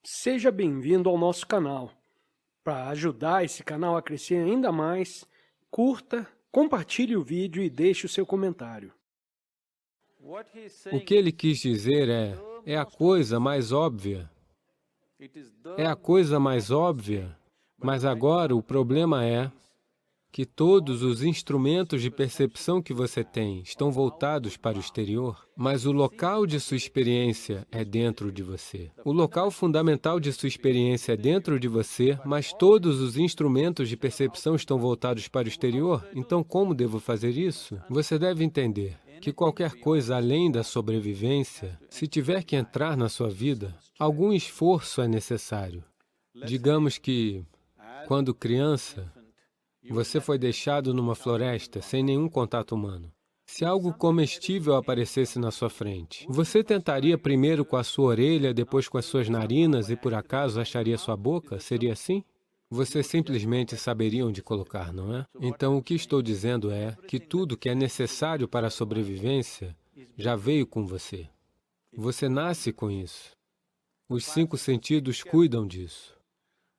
Seja bem-vindo ao nosso canal. Para ajudar esse canal a crescer ainda mais, curta, compartilhe o vídeo e deixe o seu comentário. O que ele quis dizer é a coisa mais óbvia. É a coisa mais óbvia, mas agora o problema é que todos os instrumentos de percepção que você tem estão voltados para o exterior, mas o local de sua experiência é dentro de você. O local fundamental de sua experiência é dentro de você, mas todos os instrumentos de percepção estão voltados para o exterior. Então, como devo fazer isso? Você deve entender que qualquer coisa além da sobrevivência, se tiver que entrar na sua vida, algum esforço é necessário. Digamos que, quando criança, você foi deixado numa floresta sem nenhum contato humano. Se algo comestível aparecesse na sua frente, você tentaria primeiro com a sua orelha, depois com as suas narinas e por acaso acharia sua boca? Seria assim? Você simplesmente saberia onde colocar, não é? Então, o que estou dizendo é que tudo que é necessário para a sobrevivência já veio com você. Você nasce com isso. Os 5 sentidos cuidam disso.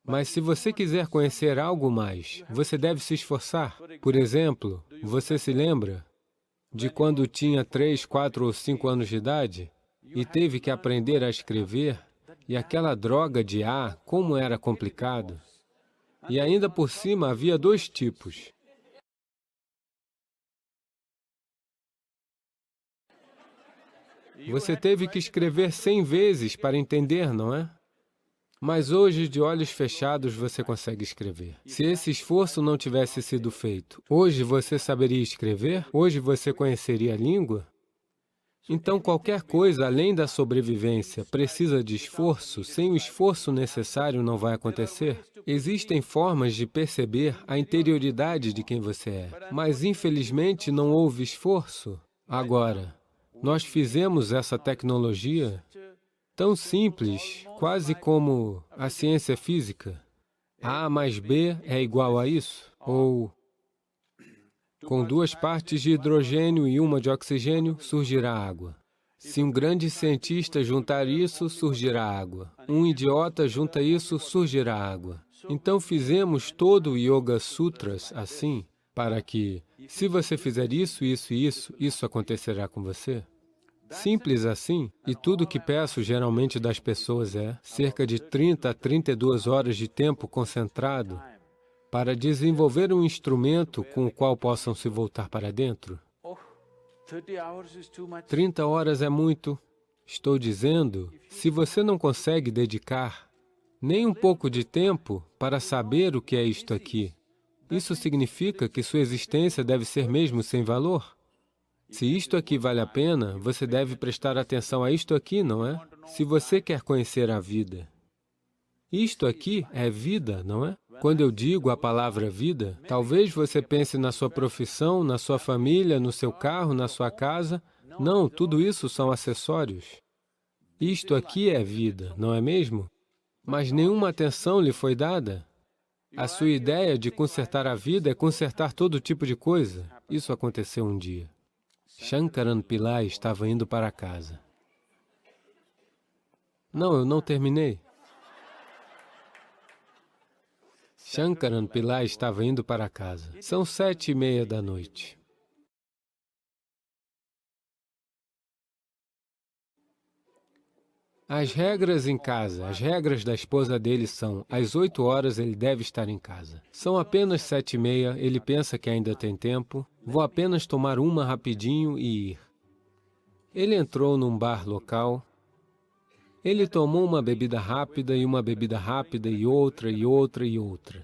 Mas se você quiser conhecer algo mais, você deve se esforçar. Por exemplo, você se lembra de quando tinha 3, 4 ou 5 anos de idade e teve que aprender a escrever, e aquela droga de A, como era complicado. E ainda por cima havia 2 tipos. Você teve que escrever 100 vezes para entender, não é? Mas hoje, de olhos fechados, você consegue escrever. Se esse esforço não tivesse sido feito, hoje você saberia escrever? Hoje você conheceria a língua? Então, qualquer coisa além da sobrevivência precisa de esforço. Sem o esforço necessário, não vai acontecer. Existem formas de perceber a interioridade de quem você é, mas infelizmente não houve esforço. Agora, nós fizemos essa tecnologia tão simples, quase como a ciência física. A mais B é igual a isso. Ou, com 2 partes de hidrogênio e 1 de oxigênio, surgirá água. Se um grande cientista juntar isso, surgirá água. Um idiota junta isso, surgirá água. Então fizemos todo o Yoga Sutras assim, para que, se você fizer isso, isso e isso acontecerá com você. Simples assim, e tudo o que peço geralmente das pessoas é cerca de 30 a 32 horas de tempo concentrado para desenvolver um instrumento com o qual possam se voltar para dentro. 30 horas é muito. Estou dizendo, se você não consegue dedicar nem um pouco de tempo para saber o que é isto aqui, isso significa que sua existência deve ser mesmo sem valor? Se isto aqui vale a pena, você deve prestar atenção a isto aqui, não é? Se você quer conhecer a vida. Isto aqui é vida, não é? Quando eu digo a palavra vida, talvez você pense na sua profissão, na sua família, no seu carro, na sua casa. Não, tudo isso são acessórios. Isto aqui é vida, não é mesmo? Mas nenhuma atenção lhe foi dada. A sua ideia de consertar a vida é consertar todo tipo de coisa. Isso aconteceu um dia. Shankaran Pillai estava indo para casa. Não, eu não terminei. Shankaran Pillai estava indo para casa. São 7h30 da noite. As regras em casa, as regras da esposa dele são, às 8 horas ele deve estar em casa. São apenas 7h30, ele pensa que ainda tem tempo. Vou apenas tomar uma rapidinho e ir. Ele entrou num bar local. Ele tomou uma bebida rápida e uma bebida rápida e outra e outra e outra.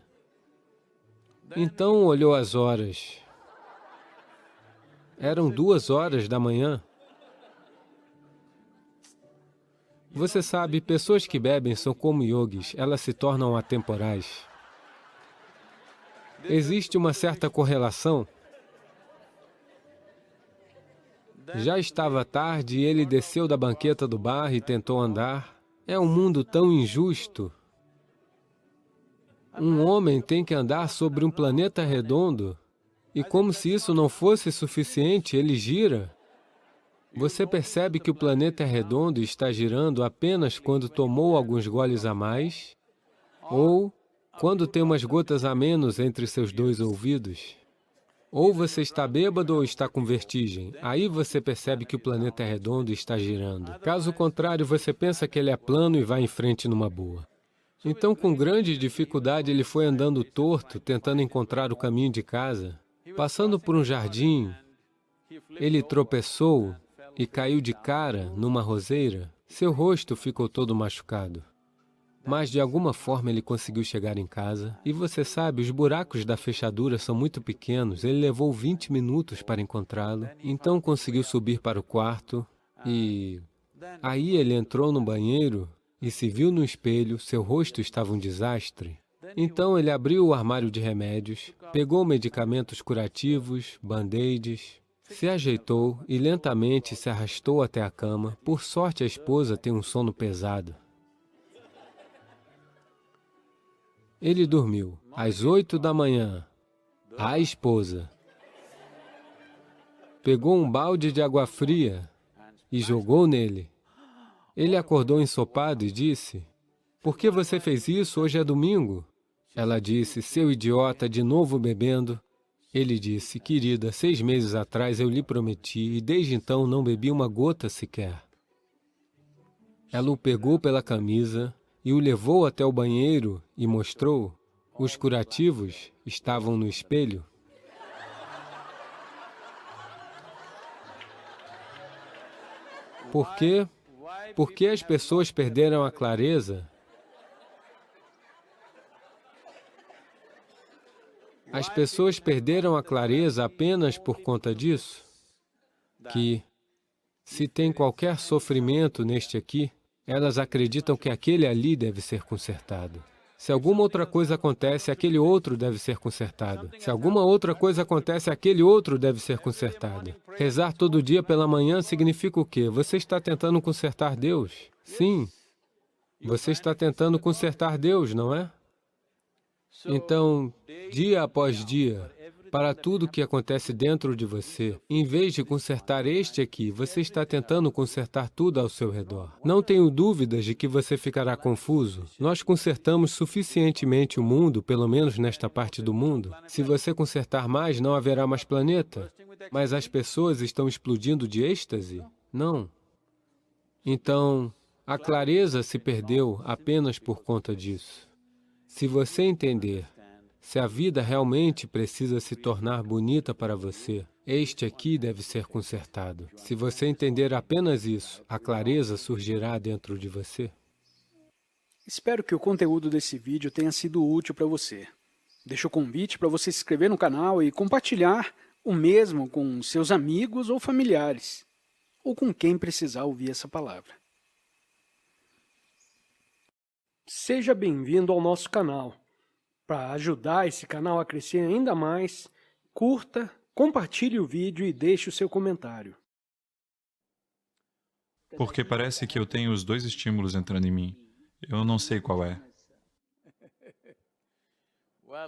Então olhou as horas. Eram 2 horas da manhã. Você sabe, pessoas que bebem são como yogis, elas se tornam atemporais. Existe uma certa correlação. Já estava tarde e ele desceu da banqueta do bar e tentou andar. É um mundo tão injusto. Um homem tem que andar sobre um planeta redondo e como se isso não fosse suficiente, ele gira. Você percebe que o planeta é redondo e está girando apenas quando tomou alguns goles a mais ou quando tem umas gotas a menos entre seus dois ouvidos. Ou você está bêbado ou está com vertigem. Aí você percebe que o planeta é redondo e está girando. Caso contrário, você pensa que ele é plano e vai em frente numa boa. Então, com grande dificuldade, ele foi andando torto, tentando encontrar o caminho de casa. Passando por um jardim, ele tropeçou e caiu de cara numa roseira. Seu rosto ficou todo machucado. Mas, de alguma forma, ele conseguiu chegar em casa. E você sabe, os buracos da fechadura são muito pequenos. Ele levou 20 minutos para encontrá-lo. Então, conseguiu subir para o quarto. E aí ele entrou no banheiro e se viu no espelho. Seu rosto estava um desastre. Então, ele abriu o armário de remédios, pegou medicamentos curativos, band-aids, se ajeitou e lentamente se arrastou até a cama. Por sorte, a esposa tem um sono pesado. Ele dormiu. Às 8 da manhã, a esposa pegou um balde de água fria e jogou nele. Ele acordou ensopado e disse, "Por que você fez isso? Hoje é domingo." Ela disse, "Seu idiota, de novo bebendo." Ele disse, "Querida, 6 meses atrás eu lhe prometi e desde então não bebi uma gota sequer." Ela o pegou pela camisa e o levou até o banheiro e mostrou. Os curativos estavam no espelho. Por quê? Porque as pessoas perderam a clareza. As pessoas perderam a clareza apenas por conta disso, que se tem qualquer sofrimento neste aqui, elas acreditam que aquele ali deve ser consertado. Se alguma outra coisa acontece, aquele outro deve ser consertado. Se alguma outra coisa acontece, aquele outro deve ser consertado. Rezar todo dia pela manhã significa o quê? Você está tentando consertar Deus? Sim. Você está tentando consertar Deus, não é? Então, dia após dia, para tudo que acontece dentro de você, em vez de consertar este aqui, você está tentando consertar tudo ao seu redor. Não tenho dúvidas de que você ficará confuso. Nós consertamos suficientemente o mundo, pelo menos nesta parte do mundo. Se você consertar mais, não haverá mais planeta. Mas as pessoas estão explodindo de êxtase? Não. Então, a clareza se perdeu apenas por conta disso. Se você entender, se a vida realmente precisa se tornar bonita para você, este aqui deve ser consertado. Se você entender apenas isso, a clareza surgirá dentro de você. Espero que o conteúdo desse vídeo tenha sido útil para você. Deixo o convite para você se inscrever no canal e compartilhar o mesmo com seus amigos ou familiares, ou com quem precisar ouvir essa palavra. Seja bem-vindo ao nosso canal. Para ajudar esse canal a crescer ainda mais, curta, compartilhe o vídeo e deixe o seu comentário. Porque parece que eu tenho os dois estímulos entrando em mim. Eu não sei qual é.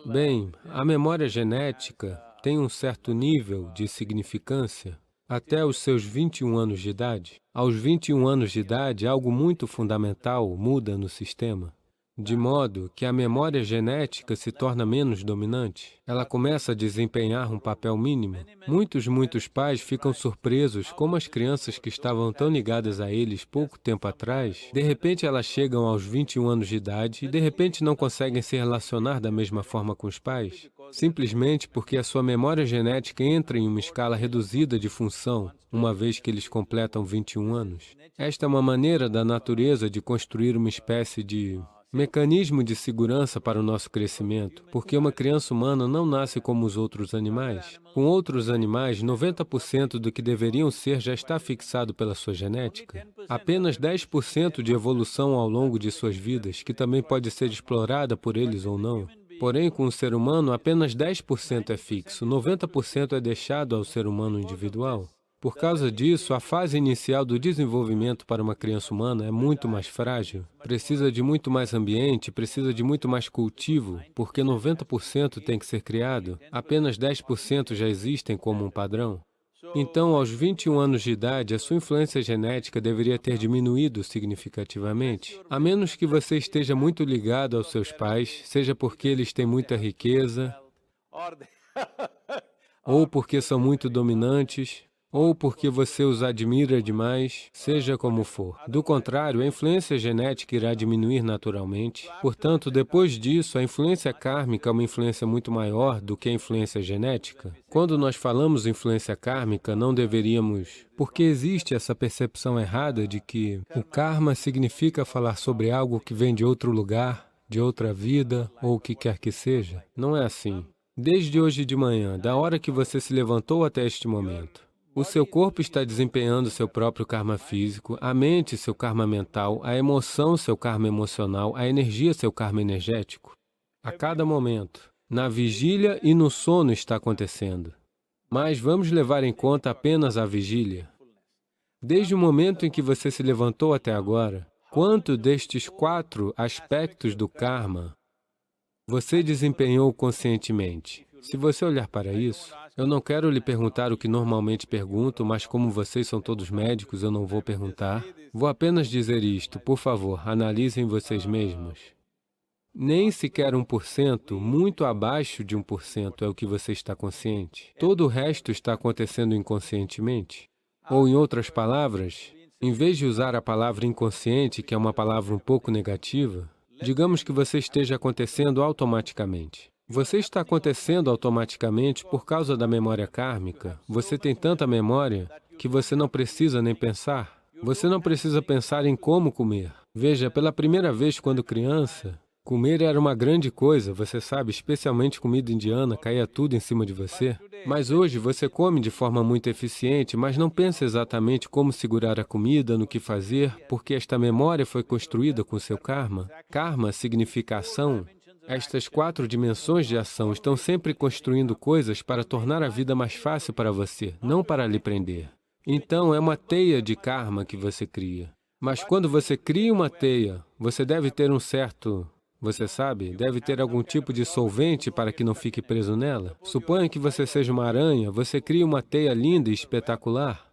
Bem, a memória genética tem um certo nível de significância até os seus 21 anos de idade. Aos 21 anos de idade, algo muito fundamental muda no sistema, de modo que a memória genética se torna menos dominante. Ela começa a desempenhar um papel mínimo. Muitos pais ficam surpresos como as crianças que estavam tão ligadas a eles pouco tempo atrás, de repente elas chegam aos 21 anos de idade e de repente não conseguem se relacionar da mesma forma com os pais, simplesmente porque a sua memória genética entra em uma escala reduzida de função, uma vez que eles completam 21 anos. Esta é uma maneira da natureza de construir uma espécie de mecanismo de segurança para o nosso crescimento, porque uma criança humana não nasce como os outros animais. Com outros animais, 90% do que deveriam ser já está fixado pela sua genética. Apenas 10% de evolução ao longo de suas vidas, que também pode ser explorada por eles ou não. Porém, com o ser humano, apenas 10% é fixo, 90% é deixado ao ser humano individual. Por causa disso, a fase inicial do desenvolvimento para uma criança humana é muito mais frágil. Precisa de muito mais ambiente, precisa de muito mais cultivo, porque 90% tem que ser criado, apenas 10% já existem como um padrão. Então, aos 21 anos de idade, a sua influência genética deveria ter diminuído significativamente, a menos que você esteja muito ligado aos seus pais, seja porque eles têm muita riqueza, ou porque são muito dominantes, ou porque você os admira demais, seja como for. Do contrário, a influência genética irá diminuir naturalmente. Portanto, depois disso, a influência kármica é uma influência muito maior do que a influência genética. Quando nós falamos influência kármica, não deveríamos... Porque existe essa percepção errada de que o karma significa falar sobre algo que vem de outro lugar, de outra vida, ou o que quer que seja. Não é assim. Desde hoje de manhã, da hora que você se levantou até este momento, o seu corpo está desempenhando seu próprio karma físico, a mente, seu karma mental, a emoção, seu karma emocional, a energia, seu karma energético. A cada momento, na vigília e no sono está acontecendo. Mas vamos levar em conta apenas a vigília. Desde o momento em que você se levantou até agora, quanto destes 4 aspectos do karma você desempenhou conscientemente? Se você olhar para isso, eu não quero lhe perguntar o que normalmente pergunto, mas como vocês são todos médicos, eu não vou perguntar. Vou apenas dizer isto, por favor, analisem vocês mesmos. Nem sequer 1%, muito abaixo de 1% é o que você está consciente. Todo o resto está acontecendo inconscientemente. Ou, em outras palavras, em vez de usar a palavra inconsciente, que é uma palavra um pouco negativa, digamos que você esteja acontecendo automaticamente. Você está acontecendo automaticamente por causa da memória kármica. Você tem tanta memória que você não precisa nem pensar. Você não precisa pensar em como comer. Veja, pela primeira vez quando criança, comer era uma grande coisa, você sabe, especialmente comida indiana, caía tudo em cima de você. Mas hoje você come de forma muito eficiente, mas não pensa exatamente como segurar a comida, no que fazer, porque esta memória foi construída com seu karma. Karma significa ação. Estas 4 dimensões de ação estão sempre construindo coisas para tornar a vida mais fácil para você, não para lhe prender. Então, é uma teia de karma que você cria. Mas quando você cria uma teia, você deve ter um certo... Você sabe, deve ter algum tipo de solvente para que não fique preso nela. Suponha que você seja uma aranha, você cria uma teia linda e espetacular.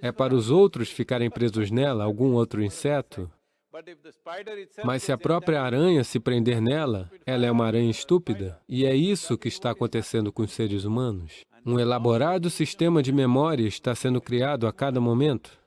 É para os outros ficarem presos nela, algum outro inseto. Mas se a própria aranha se prender nela, ela é uma aranha estúpida. E é isso que está acontecendo com os seres humanos. Um elaborado sistema de memória está sendo criado a cada momento.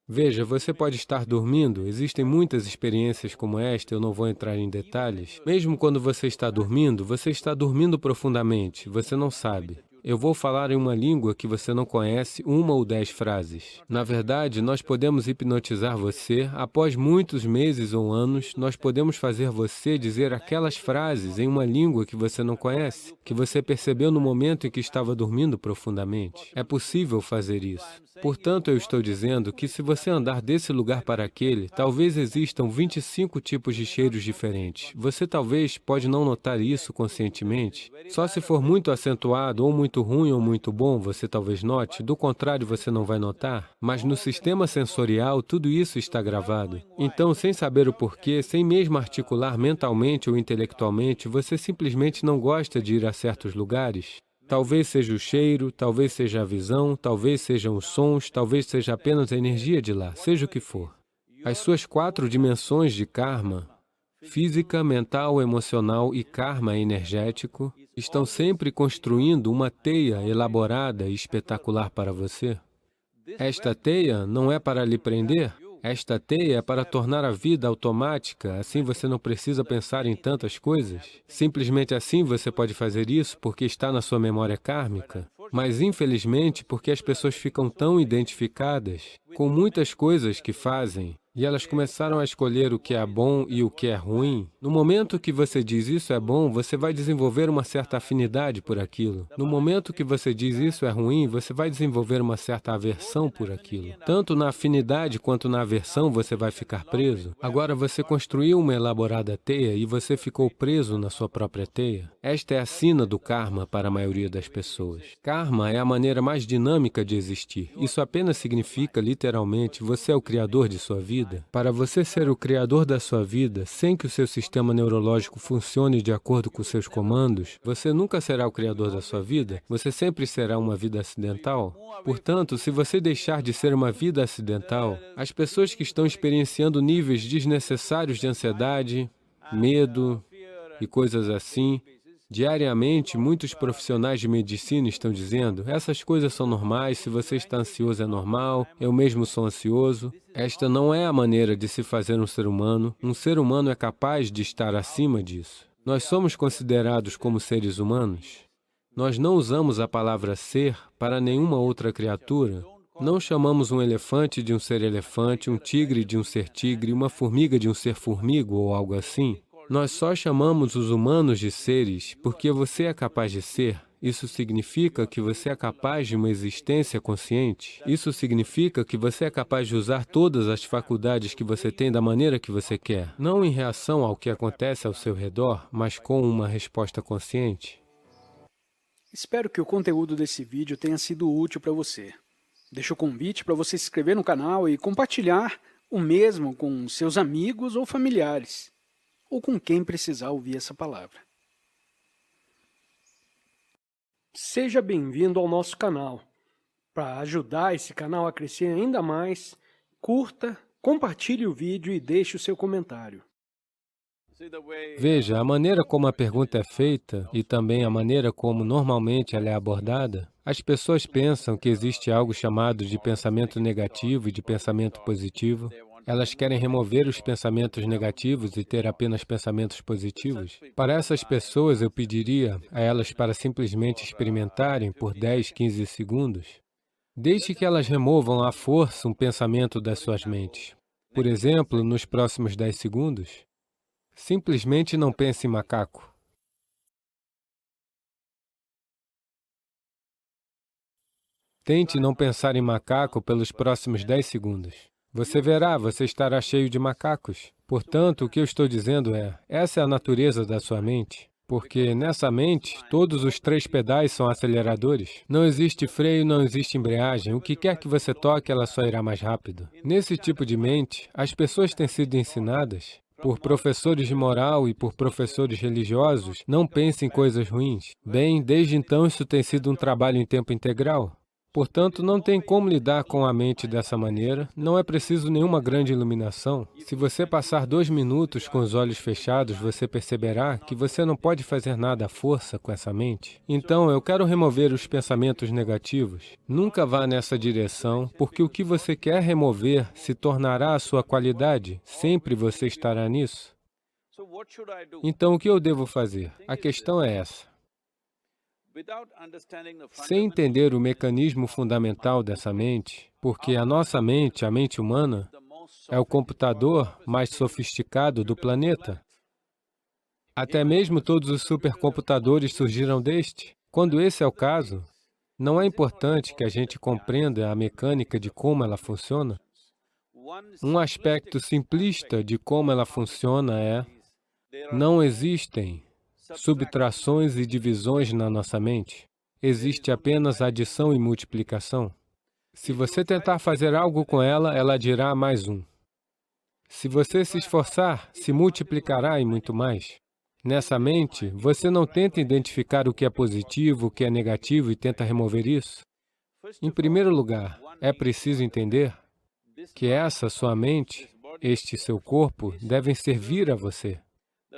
Veja, você pode estar dormindo, existem muitas experiências como esta, eu não vou entrar em detalhes. Mesmo quando você está dormindo profundamente, você não sabe. Eu vou falar em uma língua que você não conhece 1 ou 10 frases. Na verdade, nós podemos hipnotizar você. Após muitos meses ou anos, nós podemos fazer você dizer aquelas frases em uma língua que você não conhece, que você percebeu no momento em que estava dormindo profundamente. É possível fazer isso. Portanto, eu estou dizendo que se você andar desse lugar para aquele, talvez existam 25 tipos de cheiros diferentes. Você talvez pode não notar isso conscientemente. Só se for muito acentuado, ou muito ruim ou muito bom, você talvez note. Do contrário, você não vai notar. Mas no sistema sensorial, tudo isso está gravado. Então, sem saber o porquê, sem mesmo articular mentalmente ou intelectualmente, você simplesmente não gosta de ir a certos lugares. Talvez seja o cheiro, talvez seja a visão, talvez sejam os sons, talvez seja apenas a energia de lá, seja o que for. As suas 4 dimensões de karma, física, mental, emocional e karma energético, estão sempre construindo uma teia elaborada e espetacular para você. Esta teia não é para lhe prender. Esta teia é para tornar a vida automática, assim você não precisa pensar em tantas coisas. Simplesmente assim você pode fazer isso porque está na sua memória kármica. Mas, infelizmente, porque as pessoas ficam tão identificadas com muitas coisas que fazem, e elas começaram a escolher o que é bom e o que é ruim, no momento que você diz isso é bom, você vai desenvolver uma certa afinidade por aquilo. No momento que você diz isso é ruim, você vai desenvolver uma certa aversão por aquilo. Tanto na afinidade quanto na aversão você vai ficar preso. Agora você construiu uma elaborada teia e você ficou preso na sua própria teia. Esta é a sina do karma para a maioria das pessoas. Karma é a maneira mais dinâmica de existir. Isso apenas significa, literalmente, você é o criador de sua vida. vida. Para você ser o criador da sua vida, sem que o seu sistema neurológico funcione de acordo com seus comandos, você nunca será o criador da sua vida, você sempre será uma vida acidental. Portanto, se você deixar de ser uma vida acidental, as pessoas que estão experienciando níveis desnecessários de ansiedade, medo e coisas assim, diariamente, muitos profissionais de medicina estão dizendo, essas coisas são normais, se você está ansioso é normal, eu mesmo sou ansioso. Esta não é a maneira de se fazer um ser humano. Um ser humano é capaz de estar acima disso. Nós somos considerados como seres humanos. Nós não usamos a palavra ser para nenhuma outra criatura. Não chamamos um elefante de um ser elefante, um tigre de um ser tigre, uma formiga de um ser formiga ou algo assim. Nós só chamamos os humanos de seres porque você é capaz de ser. Isso significa que você é capaz de uma existência consciente. Isso significa que você é capaz de usar todas as faculdades que você tem da maneira que você quer. Não em reação ao que acontece ao seu redor, mas com uma resposta consciente. Espero que o conteúdo desse vídeo tenha sido útil para você. Deixo o convite para você se inscrever no canal e compartilhar o mesmo com seus amigos ou familiares, ou com quem precisar ouvir essa palavra. Seja bem-vindo ao nosso canal. Para ajudar esse canal a crescer ainda mais, curta, compartilhe o vídeo e deixe o seu comentário. Veja, a maneira como a pergunta é feita e também a maneira como normalmente ela é abordada, as pessoas pensam que existe algo chamado de pensamento negativo e de pensamento positivo. Elas querem remover os pensamentos negativos e ter apenas pensamentos positivos. Para essas pessoas, eu pediria a elas para simplesmente experimentarem por 10, 15 segundos. Deixe que elas removam à força um pensamento das suas mentes. Por exemplo, nos próximos 10 segundos, simplesmente não pense em macaco. Tente não pensar em macaco pelos próximos 10 segundos. Você verá, você estará cheio de macacos. Portanto, o que eu estou dizendo é, essa é a natureza da sua mente. Porque nessa mente, todos os 3 pedais são aceleradores. Não existe freio, não existe embreagem. O que quer que você toque, ela só irá mais rápido. Nesse tipo de mente, as pessoas têm sido ensinadas por professores de moral e por professores religiosos, não pense em coisas ruins. Bem, desde então isso tem sido um trabalho em tempo integral. Portanto, não tem como lidar com a mente dessa maneira, não é preciso nenhuma grande iluminação. Se você passar 2 minutos com os olhos fechados, você perceberá que você não pode fazer nada à força com essa mente. Então, eu quero remover os pensamentos negativos. Nunca vá nessa direção, porque o que você quer remover se tornará a sua qualidade. Sempre você estará nisso. Então, o que eu devo fazer? A questão é essa. Sem entender o mecanismo fundamental dessa mente, porque a nossa mente, a mente humana, é o computador mais sofisticado do planeta. Até mesmo todos os supercomputadores surgiram deste. Quando esse é o caso, não é importante que a gente compreenda a mecânica de como ela funciona. Um aspecto simplista de como ela funciona é: não existem subtrações e divisões na nossa mente. Existe apenas adição e multiplicação. Se você tentar fazer algo com ela, ela dirá mais 1. Se você se esforçar, se multiplicará e muito mais. Nessa mente, você não tenta identificar o que é positivo, o que é negativo e tenta remover isso. Em primeiro lugar, é preciso entender que essa sua mente, este seu corpo, devem servir a você.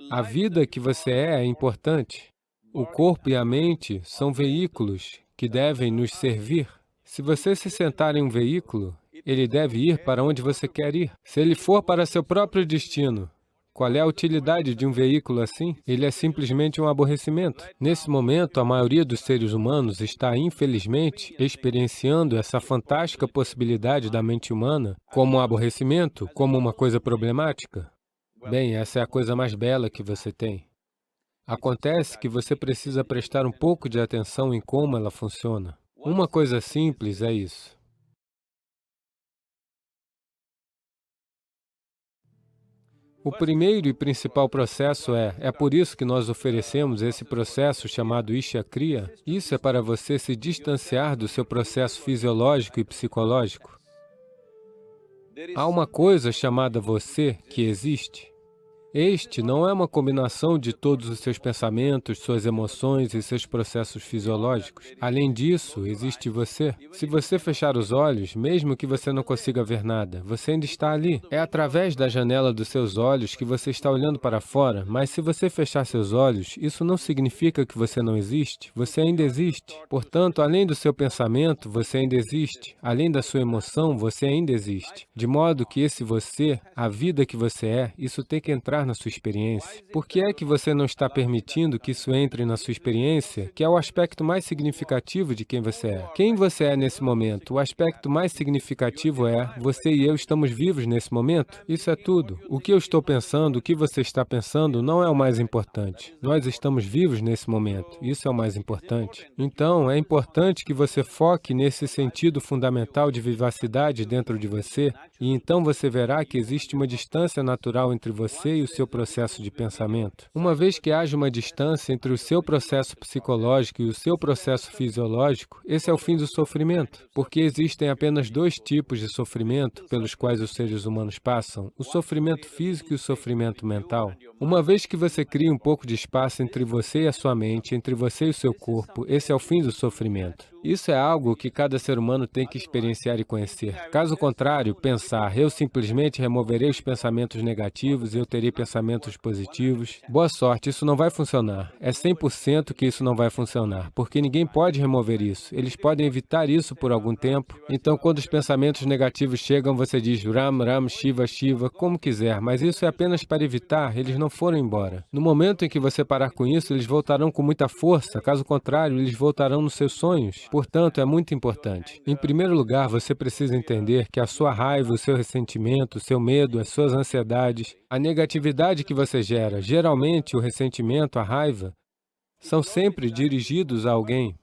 A vida que você é importante. O corpo e a mente são veículos que devem nos servir. Se você se sentar em um veículo, ele deve ir para onde você quer ir. Se ele for para seu próprio destino, qual é a utilidade de um veículo assim? Ele é simplesmente um aborrecimento. Nesse momento, a maioria dos seres humanos está, infelizmente, experienciando essa fantástica possibilidade da mente humana como um aborrecimento, como uma coisa problemática. Bem, essa é a coisa mais bela que você tem. Acontece que você precisa prestar um pouco de atenção em como ela funciona. Uma coisa simples é isso. O primeiro e principal processo é por isso que nós oferecemos esse processo chamado Isha Kriya. Isso é para você se distanciar do seu processo fisiológico e psicológico. Há uma coisa chamada você que existe. Este não é uma combinação de todos os seus pensamentos, suas emoções e seus processos fisiológicos. Além disso, existe você. Se você fechar os olhos, mesmo que você não consiga ver nada, você ainda está ali. É através da janela dos seus olhos que você está olhando para fora, mas se você fechar seus olhos, isso não significa que você não existe. Você ainda existe. Portanto, além do seu pensamento, você ainda existe. Além da sua emoção, você ainda existe. De modo que esse você, a vida que você é, isso tem que entrar na sua experiência. Por que é que você não está permitindo que isso entre na sua experiência, que é o aspecto mais significativo de quem você é? Quem você é nesse momento? O aspecto mais significativo é, você e eu estamos vivos nesse momento? Isso é tudo. O que eu estou pensando, o que você está pensando, não é o mais importante. Nós estamos vivos nesse momento. Isso é o mais importante. Então, é importante que você foque nesse sentido fundamental de vivacidade dentro de você, e então você verá que existe uma distância natural entre você e o seu processo de pensamento. Uma vez que haja uma distância entre o seu processo psicológico e o seu processo fisiológico, esse é o fim do sofrimento, porque existem apenas dois tipos de sofrimento pelos quais os seres humanos passam, o sofrimento físico e o sofrimento mental. Uma vez que você cria um pouco de espaço entre você e a sua mente, entre você e o seu corpo, esse é o fim do sofrimento. Isso é algo que cada ser humano tem que experienciar e conhecer. Caso contrário, pensar, eu simplesmente removerei os pensamentos negativos e eu terei pensamentos positivos. Boa sorte, isso não vai funcionar. É 100% que isso não vai funcionar, porque ninguém pode remover isso. Eles podem evitar isso por algum tempo. Então, quando os pensamentos negativos chegam, você diz Ram, Ram, Shiva, Shiva, como quiser, mas isso é apenas para evitar, eles não foram embora. No momento em que você parar com isso, eles voltarão com muita força. Caso contrário, eles voltarão nos seus sonhos. Portanto, é muito importante. Em primeiro lugar, você precisa entender que a sua raiva, o seu ressentimento, o seu medo, as suas ansiedades, a negatividade que você gera, geralmente o ressentimento, a raiva, são sempre dirigidos a alguém.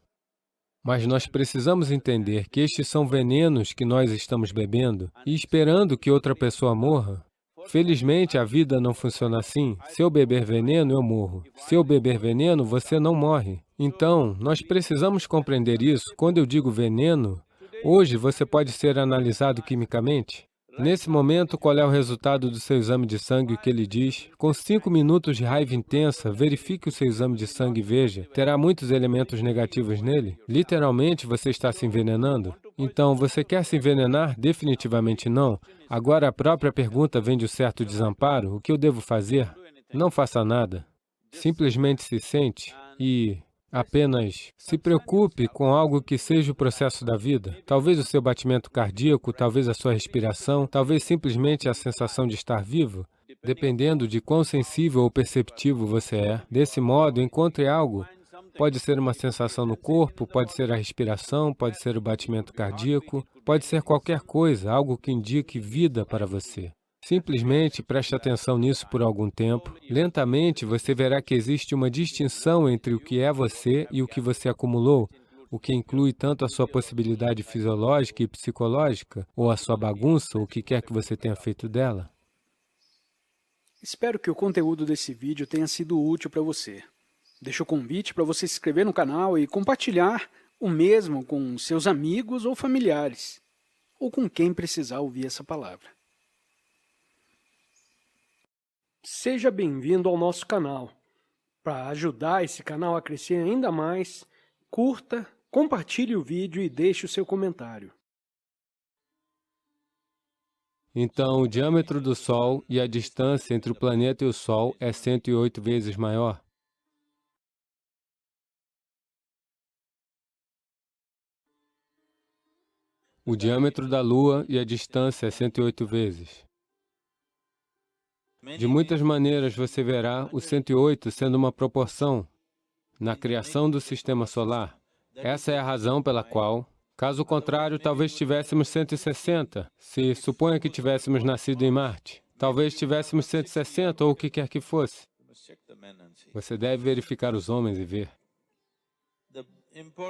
Mas nós precisamos entender que estes são venenos que nós estamos bebendo e esperando que outra pessoa morra. Felizmente, a vida não funciona assim. Se eu beber veneno, eu morro. Se eu beber veneno, você não morre. Então, nós precisamos compreender isso. Quando eu digo veneno, hoje você pode ser analisado quimicamente. Nesse momento, qual é o resultado do seu exame de sangue, o que ele diz? Com 5 minutos de raiva intensa, verifique o seu exame de sangue e veja. Terá muitos elementos negativos nele? Literalmente, você está se envenenando? Então, você quer se envenenar? Definitivamente não. Agora, a própria pergunta vem de um certo desamparo. O que eu devo fazer? Não faça nada. Simplesmente se sente e apenas se preocupe com algo que seja o processo da vida. Talvez o seu batimento cardíaco, talvez a sua respiração, talvez simplesmente a sensação de estar vivo, dependendo de quão sensível ou perceptivo você é. Desse modo, encontre algo. Pode ser uma sensação no corpo, pode ser a respiração, pode ser o batimento cardíaco, pode ser qualquer coisa, algo que indique vida para você. Simplesmente preste atenção nisso por algum tempo. Lentamente, você verá que existe uma distinção entre o que é você e o que você acumulou, o que inclui tanto a sua possibilidade fisiológica e psicológica, ou a sua bagunça, ou o que quer que você tenha feito dela. Espero que o conteúdo desse vídeo tenha sido útil para você. Deixo o convite para você se inscrever no canal e compartilhar o mesmo com seus amigos ou familiares, ou com quem precisar ouvir essa palavra. Seja bem-vindo ao nosso canal. Para ajudar esse canal a crescer ainda mais, curta, compartilhe o vídeo e deixe o seu comentário. Então, o diâmetro do Sol e a distância entre o planeta e o Sol é 108 vezes maior. O diâmetro da Lua e a distância é 108 vezes. De muitas maneiras, você verá o 108 sendo uma proporção na criação do Sistema Solar. Essa é a razão pela qual, caso contrário, talvez tivéssemos 160, se suponha que tivéssemos nascido em Marte. Talvez tivéssemos 160 ou o que quer que fosse. Você deve verificar os homens e ver.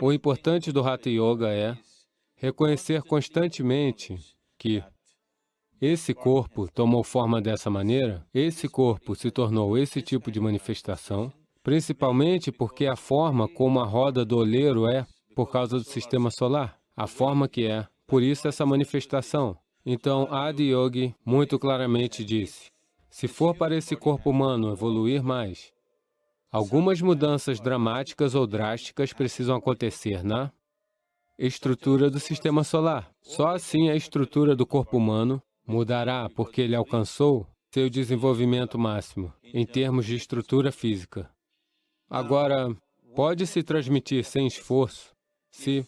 O importante do Hatha Yoga é reconhecer constantemente que esse corpo tomou forma dessa maneira, esse corpo se tornou esse tipo de manifestação, principalmente porque a forma como a roda do oleiro é por causa do sistema solar, a forma que é, por isso essa manifestação. Então, Adi Yogi muito claramente disse, se for para esse corpo humano evoluir mais, algumas mudanças dramáticas ou drásticas precisam acontecer na estrutura do sistema solar. Só assim a estrutura do corpo humano mudará, porque ele alcançou seu desenvolvimento máximo em termos de estrutura física. Agora, pode-se transmitir sem esforço se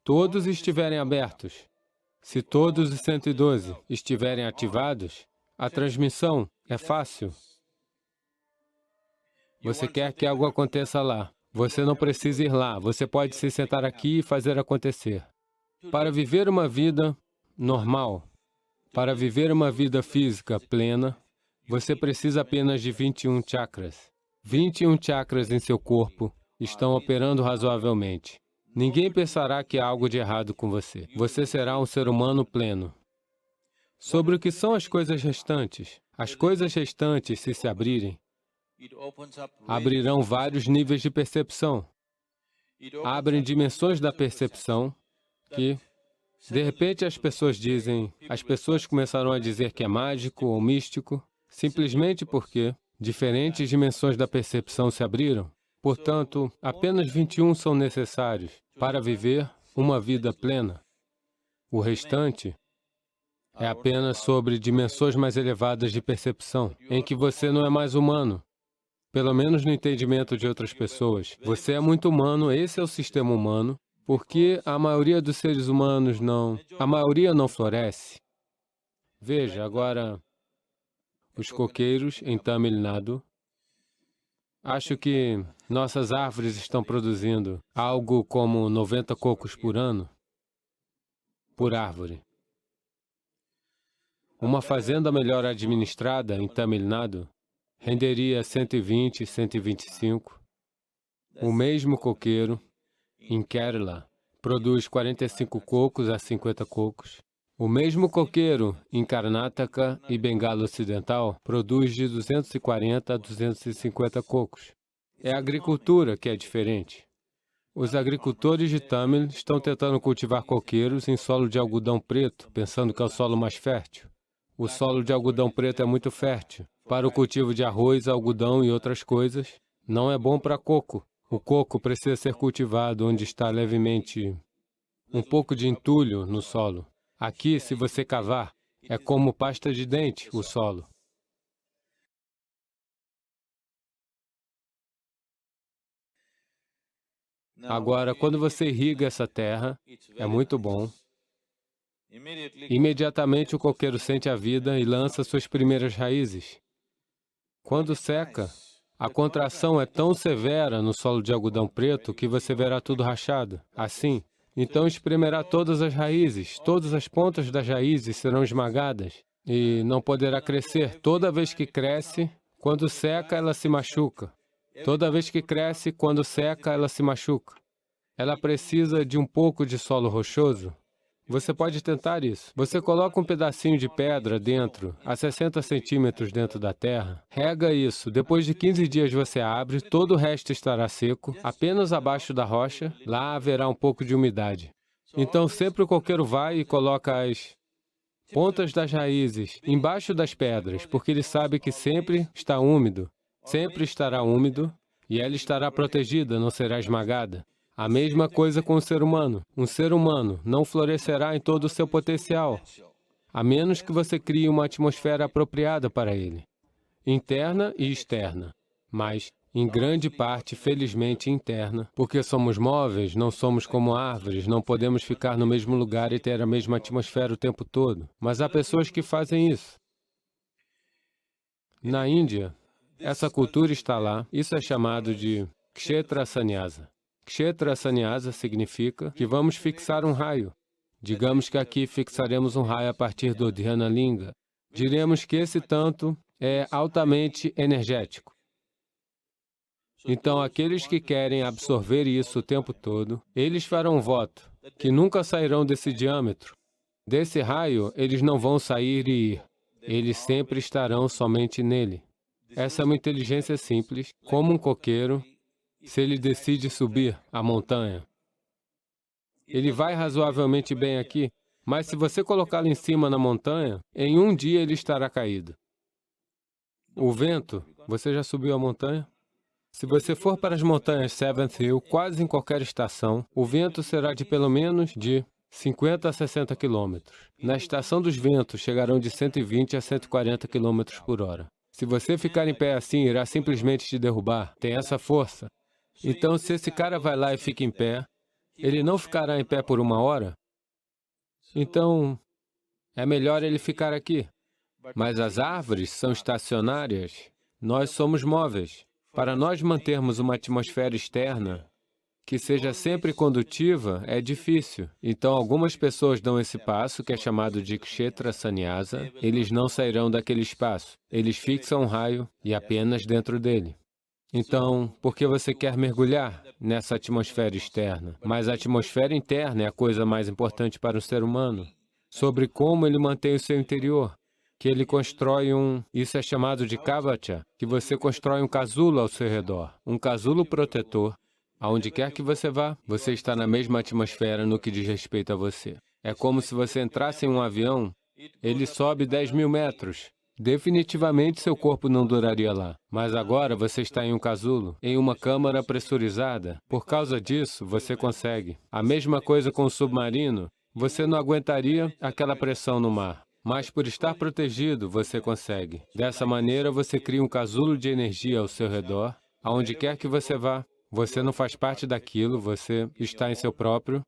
todos estiverem abertos. Se todos os 112 estiverem ativados, a transmissão é fácil. Você quer que algo aconteça lá. Você não precisa ir lá. Você pode se sentar aqui e fazer acontecer. Para viver uma vida normal, para viver uma vida física plena, você precisa apenas de 21 chakras. 21 chakras em seu corpo estão operando razoavelmente. Ninguém pensará que há algo de errado com você. Você será um ser humano pleno. Sobre o que são as coisas restantes? As coisas restantes, se abrirem, abrirão vários níveis de percepção. Abrem dimensões da percepção que, de repente, as pessoas começarão a dizer que é mágico ou místico, simplesmente porque diferentes dimensões da percepção se abriram. Portanto, apenas 21 são necessários para viver uma vida plena. O restante é apenas sobre dimensões mais elevadas de percepção, em que você não é mais humano, pelo menos no entendimento de outras pessoas. Você é muito humano, esse é o sistema humano, porque a maioria dos seres humanos a maioria não floresce. Veja, agora, os coqueiros em Tamil Nadu, acho que nossas árvores estão produzindo algo como 90 cocos por ano, por árvore. Uma fazenda melhor administrada em Tamil Nadu renderia 120, 125. O mesmo coqueiro, em Kerala, produz 45 cocos a 50 cocos. O mesmo coqueiro, em Karnataka e Bengala Ocidental, produz de 240 a 250 cocos. É a agricultura que é diferente. Os agricultores de Tamil estão tentando cultivar coqueiros em solo de algodão preto, pensando que é o solo mais fértil. O solo de algodão preto é muito fértil. Para o cultivo de arroz, algodão e outras coisas, não é bom para coco. O coco precisa ser cultivado onde está levemente um pouco de entulho no solo. Aqui, se você cavar, é como pasta de dente o solo. Agora, quando você irriga essa terra, é muito bom. Imediatamente o coqueiro sente a vida e lança suas primeiras raízes. Quando seca, a contração é tão severa no solo de algodão preto que você verá tudo rachado, assim. Então espremerá todas as raízes, todas as pontas das raízes serão esmagadas e não poderá crescer. Toda vez que cresce, quando seca, ela se machuca. Toda vez que cresce, quando seca, ela se machuca. Ela precisa de um pouco de solo rochoso. Você pode tentar isso. Você coloca um pedacinho de pedra dentro, a 60 centímetros dentro da terra, rega isso. Depois de 15 dias você abre, todo o resto estará seco, apenas abaixo da rocha, lá haverá um pouco de umidade. Então sempre o coqueiro vai e coloca as pontas das raízes embaixo das pedras, porque ele sabe que sempre está úmido, sempre estará úmido, e ela estará protegida, não será esmagada. A mesma coisa com o ser humano. Um ser humano não florescerá em todo o seu potencial, a menos que você crie uma atmosfera apropriada para ele, interna e externa, mas, em grande parte, felizmente, interna, porque somos móveis, não somos como árvores, não podemos ficar no mesmo lugar e ter a mesma atmosfera o tempo todo. Mas há pessoas que fazem isso. Na Índia, essa cultura está lá, isso é chamado de Kshetra Sannyasa. Kshetra Sannyasa significa que vamos fixar um raio. Digamos que aqui fixaremos um raio a partir do Dhyana Linga. Diremos que esse tanto é altamente energético. Então, aqueles que querem absorver isso o tempo todo, eles farão um voto, que nunca sairão desse diâmetro. Desse raio, eles não vão sair e ir. Eles sempre estarão somente nele. Essa é uma inteligência simples, como um coqueiro. Se ele decide subir a montanha, ele vai razoavelmente bem aqui, Mas se você colocá-lo em cima na montanha, em um dia ele estará caído. O vento, você já subiu a montanha? Se você for para as montanhas Seventh Hill, quase em qualquer estação, o vento será de pelo menos de 50 a 60 quilômetros. Na estação dos ventos, chegarão de 120 a 140 quilômetros por hora. Se você ficar em pé assim, irá simplesmente te derrubar. Tem essa força. Então, se esse cara vai lá e fica em pé, ele não ficará em pé por uma hora? Então, é melhor ele ficar aqui. Mas as árvores são estacionárias. Nós somos móveis. Para nós mantermos uma atmosfera externa que seja sempre condutiva, é difícil. Então, algumas pessoas dão esse passo, que é chamado de Kshetra Sannyasa. Eles não sairão daquele espaço. Eles fixam um raio e apenas dentro dele. Então, por que você quer mergulhar nessa atmosfera externa? Mas a atmosfera interna é a coisa mais importante para o ser humano. Sobre como ele mantém o seu interior. Que ele constrói isso é chamado de kavacha, que você constrói um casulo ao seu redor, um casulo protetor. Aonde quer que você vá, você está na mesma atmosfera no que diz respeito a você. É como se você entrasse em um avião, ele sobe 10.000 metros. Definitivamente seu corpo não duraria lá. Mas agora você está em um casulo, em uma câmara pressurizada. Por causa disso, você consegue. A mesma coisa com o submarino, você não aguentaria aquela pressão no mar. Mas por estar protegido, você consegue. Dessa maneira, você cria um casulo de energia ao seu redor, aonde quer que você vá. Você não faz parte daquilo, você está em seu próprio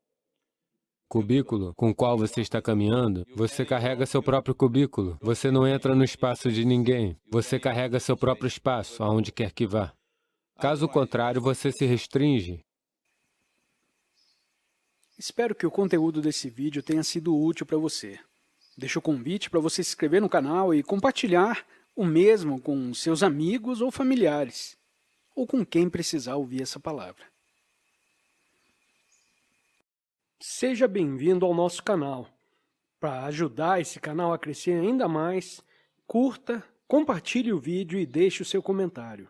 cubículo com o qual você está caminhando. Você carrega seu próprio cubículo. Você não entra no espaço de ninguém. Você carrega seu próprio espaço, aonde quer que vá. Caso contrário, você se restringe. Espero que o conteúdo desse vídeo tenha sido útil para você. Deixo o convite para você se inscrever no canal e compartilhar o mesmo com seus amigos ou familiares, ou com quem precisar ouvir essa palavra. Seja bem-vindo ao nosso canal. Para ajudar esse canal a crescer ainda mais, curta, compartilhe o vídeo e deixe o seu comentário.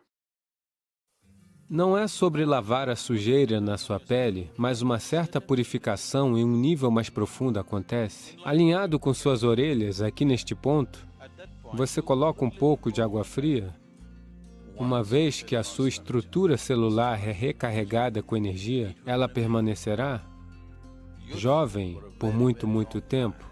Não é sobre lavar a sujeira na sua pele, mas uma certa purificação em um nível mais profundo acontece. Alinhado com suas orelhas, aqui neste ponto, você coloca um pouco de água fria. Uma vez que a sua estrutura celular é recarregada com energia, ela permanecerá jovem por muito, muito tempo.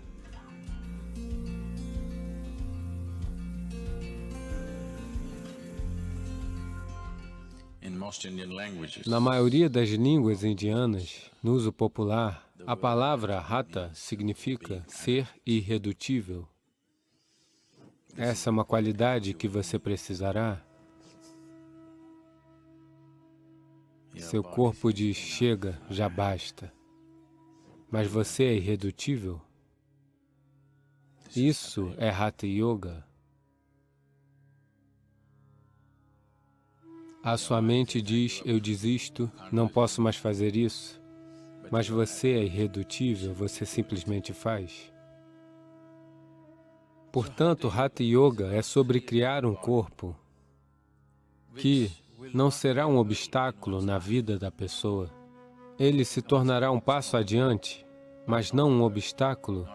Na maioria das línguas indianas, no uso popular, a palavra Hatha significa ser irredutível. Essa é uma qualidade que você precisará. Seu corpo diz, chega, já basta. Mas você é irredutível? Isso é Hatha Yoga. A sua mente diz, eu desisto, não posso mais fazer isso. Mas você é irredutível, você simplesmente faz. Portanto, Hatha Yoga é sobre criar um corpo que não será um obstáculo na vida da pessoa. Ele se tornará um passo adiante, mas não um obstáculo,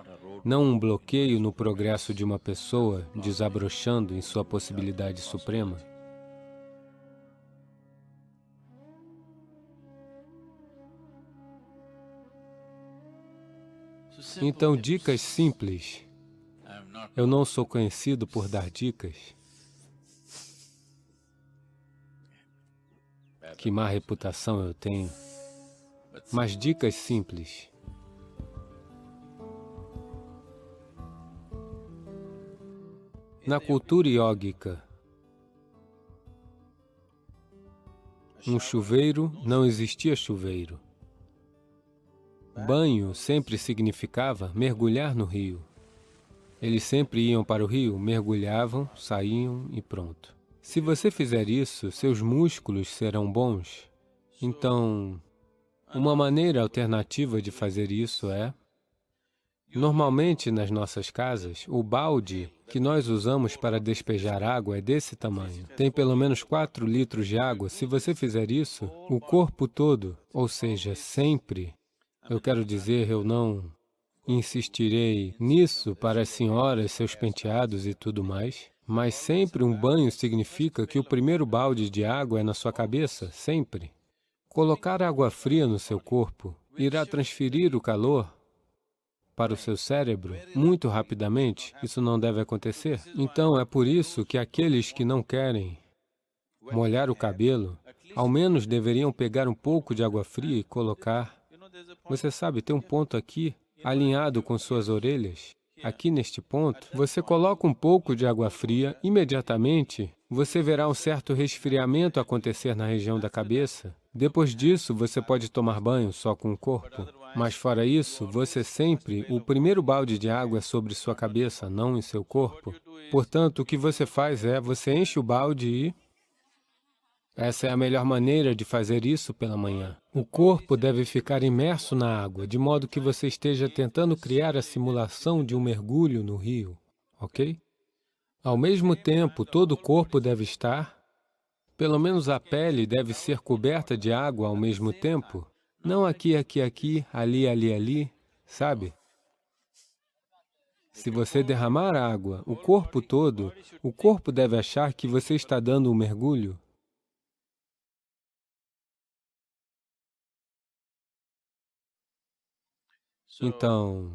não um bloqueio no progresso de uma pessoa desabrochando em sua possibilidade suprema. Então, dicas simples. Eu não sou conhecido por dar dicas. Que má reputação eu tenho. Mas dicas simples. Na cultura iógica, um chuveiro não existia chuveiro. Banho sempre significava mergulhar no rio. Eles sempre iam para o rio, mergulhavam, saíam e pronto. Se você fizer isso, seus músculos serão bons. Então, uma maneira alternativa de fazer isso é... Normalmente, nas nossas casas, o balde que nós usamos para despejar água é desse tamanho. Tem pelo menos 4 litros de água. Se você fizer isso, o corpo todo, ou seja, sempre, eu quero dizer, eu não Insistirei nisso para as senhoras, seus penteados e tudo mais. Mas sempre um banho significa que o primeiro balde de água é na sua cabeça, sempre. Colocar água fria no seu corpo irá transferir o calor para o seu cérebro muito rapidamente. Isso não deve acontecer. Então, é por isso que aqueles que não querem molhar o cabelo, ao menos deveriam pegar um pouco de água fria e colocar. Você sabe, tem um ponto aqui, alinhado com suas orelhas. Aqui neste ponto, você coloca um pouco de água fria, imediatamente você verá um certo resfriamento acontecer na região da cabeça. Depois disso, você pode tomar banho só com o corpo. Mas fora isso, você sempre, o primeiro balde de água é sobre sua cabeça, não em seu corpo. Portanto, o que você faz é, você enche o balde e... Essa é a melhor maneira de fazer isso pela manhã. O corpo deve ficar imerso na água, de modo que você esteja tentando criar a simulação de um mergulho no rio, ok? Ao mesmo tempo, todo o corpo deve estar, pelo menos a pele deve ser coberta de água ao mesmo tempo. Não aqui, aqui, aqui, ali, ali, ali, sabe? Se você derramar água, o corpo todo, o corpo deve achar que você está dando um mergulho. Então,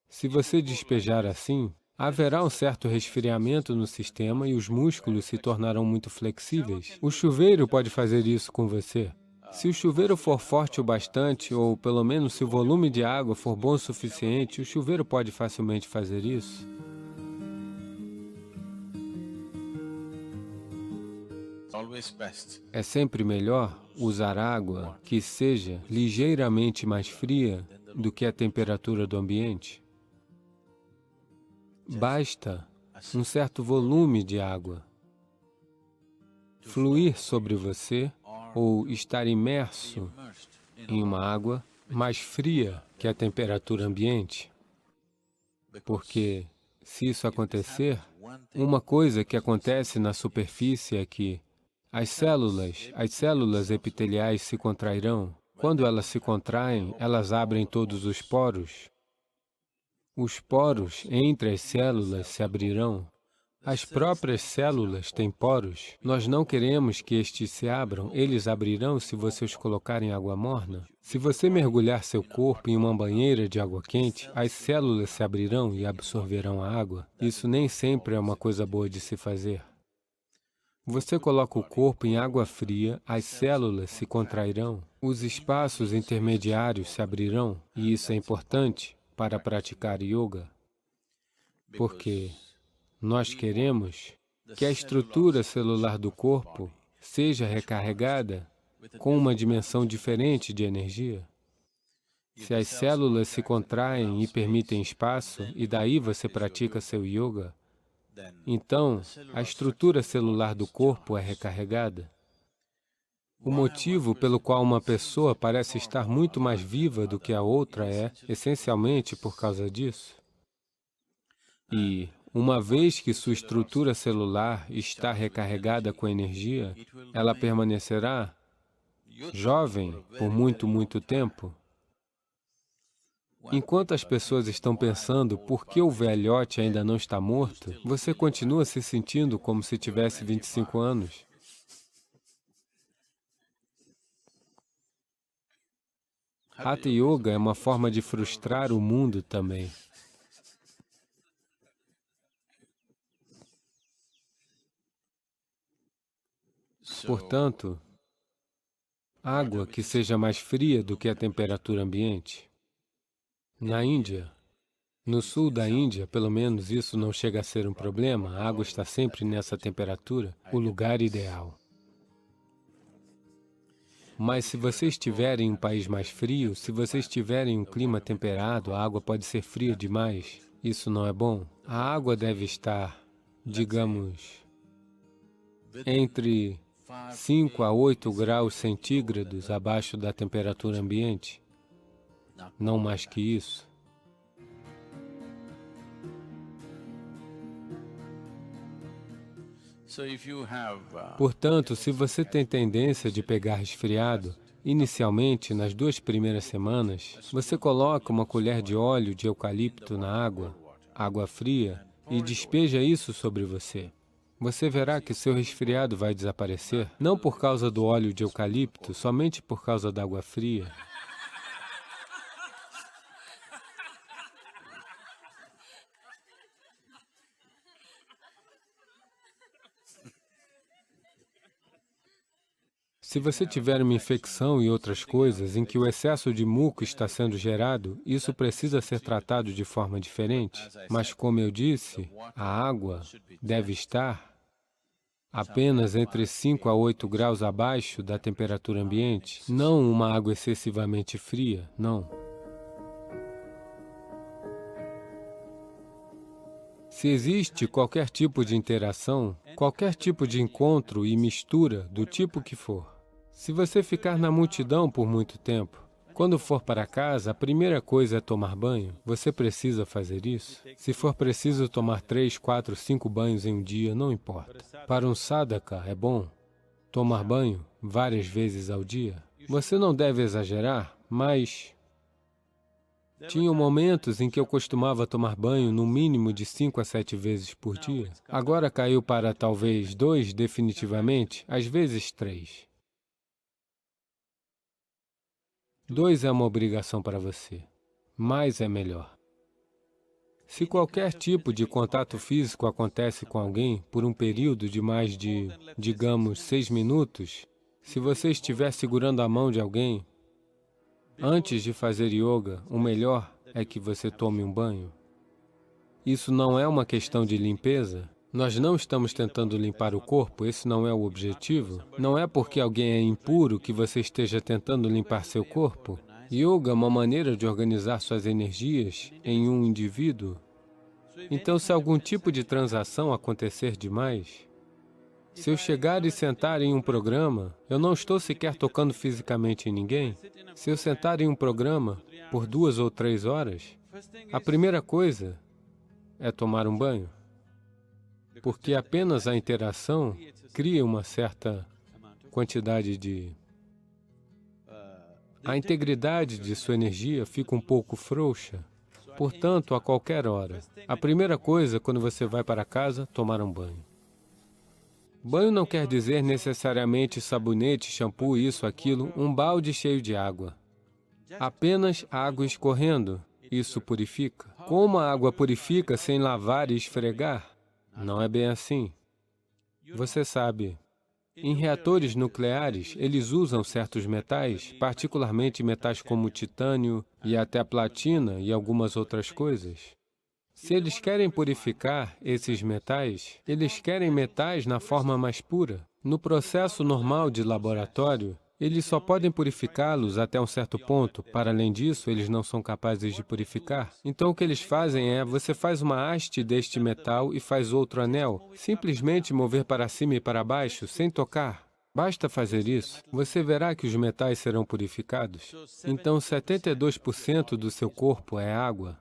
se você despejar assim, haverá um certo resfriamento no sistema e os músculos se tornarão muito flexíveis. O chuveiro pode fazer isso com você. Se o chuveiro for forte o bastante, ou pelo menos se o volume de água for bom o suficiente, o chuveiro pode facilmente fazer isso. É sempre melhor usar água que seja ligeiramente mais fria do que a temperatura do ambiente. Basta um certo volume de água fluir sobre você ou estar imerso em uma água mais fria que a temperatura ambiente. Porque, se isso acontecer, uma coisa que acontece na superfície é que as células epiteliais se contrairão. Quando elas se contraem, elas abrem todos os poros. Os poros entre as células se abrirão. As próprias células têm poros. Nós não queremos que estes se abram. Eles abrirão se você os colocar em água morna. Se você mergulhar seu corpo em uma banheira de água quente, as células se abrirão e absorverão a água. Isso nem sempre é uma coisa boa de se fazer. Você coloca o corpo em água fria, as células se contrairão, os espaços intermediários se abrirão, e isso é importante para praticar yoga, porque nós queremos que a estrutura celular do corpo seja recarregada com uma dimensão diferente de energia. Se as células se contraem e permitem espaço, e daí você pratica seu yoga, então, a estrutura celular do corpo é recarregada. O motivo pelo qual uma pessoa parece estar muito mais viva do que a outra é, essencialmente, por causa disso. E, uma vez que sua estrutura celular está recarregada com energia, ela permanecerá jovem por muito, muito tempo. Enquanto as pessoas estão pensando por que o velhote ainda não está morto, você continua se sentindo como se tivesse 25 anos. Hatha Yoga é uma forma de frustrar o mundo também. Portanto, água que seja mais fria do que a temperatura ambiente. Na Índia, no sul da Índia, pelo menos isso não chega a ser um problema, a água está sempre nessa temperatura, o lugar ideal. Mas se você estiver em um país mais frio, se você estiver em um clima temperado, a água pode ser fria demais. Isso não é bom. A água deve estar, digamos, entre 5 a 8 graus centígrados abaixo da temperatura ambiente. Não mais que isso. Portanto, se você tem tendência de pegar resfriado, Inicialmente, nas 2 primeiras semanas, você coloca uma colher de óleo de eucalipto na água fria, e despeja isso sobre você. Você verá que seu resfriado vai desaparecer, não por causa do óleo de eucalipto, somente por causa da água fria. Se você tiver uma infecção e outras coisas em que o excesso de muco está sendo gerado, isso precisa ser tratado de forma diferente. Mas, como eu disse, a água deve estar apenas entre 5 a 8 graus abaixo da temperatura ambiente, não uma água excessivamente fria, não. Se existe qualquer tipo de interação, qualquer tipo de encontro e mistura, do tipo que for, se você ficar na multidão por muito tempo, quando for para casa, a primeira coisa é tomar banho. Você precisa fazer isso? Se for preciso tomar 3, 4, 5 banhos em um dia, não importa. Para um sadhaka é bom tomar banho várias vezes ao dia. Você não deve exagerar, mas tinham momentos em que eu costumava tomar banho no mínimo de 5 a 7 vezes por dia. Agora caiu para talvez 2 definitivamente, às vezes 3. 2 é uma obrigação para você. Mais é melhor. Se qualquer tipo de contato físico acontece com alguém por um período de mais de, digamos, 6 minutos, se você estiver segurando a mão de alguém, antes de fazer yoga, o melhor é que você tome um banho. Isso não é uma questão de limpeza. Nós não estamos tentando limpar o corpo, esse não é o objetivo. Não é porque alguém é impuro que você esteja tentando limpar seu corpo. Yoga é uma maneira de organizar suas energias em um indivíduo. Então, se algum tipo de transação acontecer demais, se eu chegar e sentar em um programa, eu não estou sequer tocando fisicamente em ninguém. Se eu sentar em um programa por 2 ou 3 horas, a primeira coisa é tomar um banho. Porque apenas a interação cria uma certa quantidade de... A integridade de sua energia fica um pouco frouxa. Portanto, a qualquer hora, a primeira coisa quando você vai para casa, tomar um banho. Banho não quer dizer necessariamente sabonete, shampoo, isso, aquilo, um balde cheio de água. Apenas água escorrendo, isso purifica. Como a água purifica sem lavar e esfregar? Não é bem assim. Você sabe, em reatores nucleares, eles usam certos metais, particularmente metais como titânio e até a platina e algumas outras coisas. Se eles querem purificar esses metais, eles querem metais na forma mais pura. No processo normal de laboratório, eles só podem purificá-los até um certo ponto. Para além disso, eles não são capazes de purificar. Então, o que eles fazem é, você faz uma haste deste metal e faz outro anel. Simplesmente mover para cima e para baixo, sem tocar. Basta fazer isso, você verá que os metais serão purificados. Então, 72% do seu corpo é água.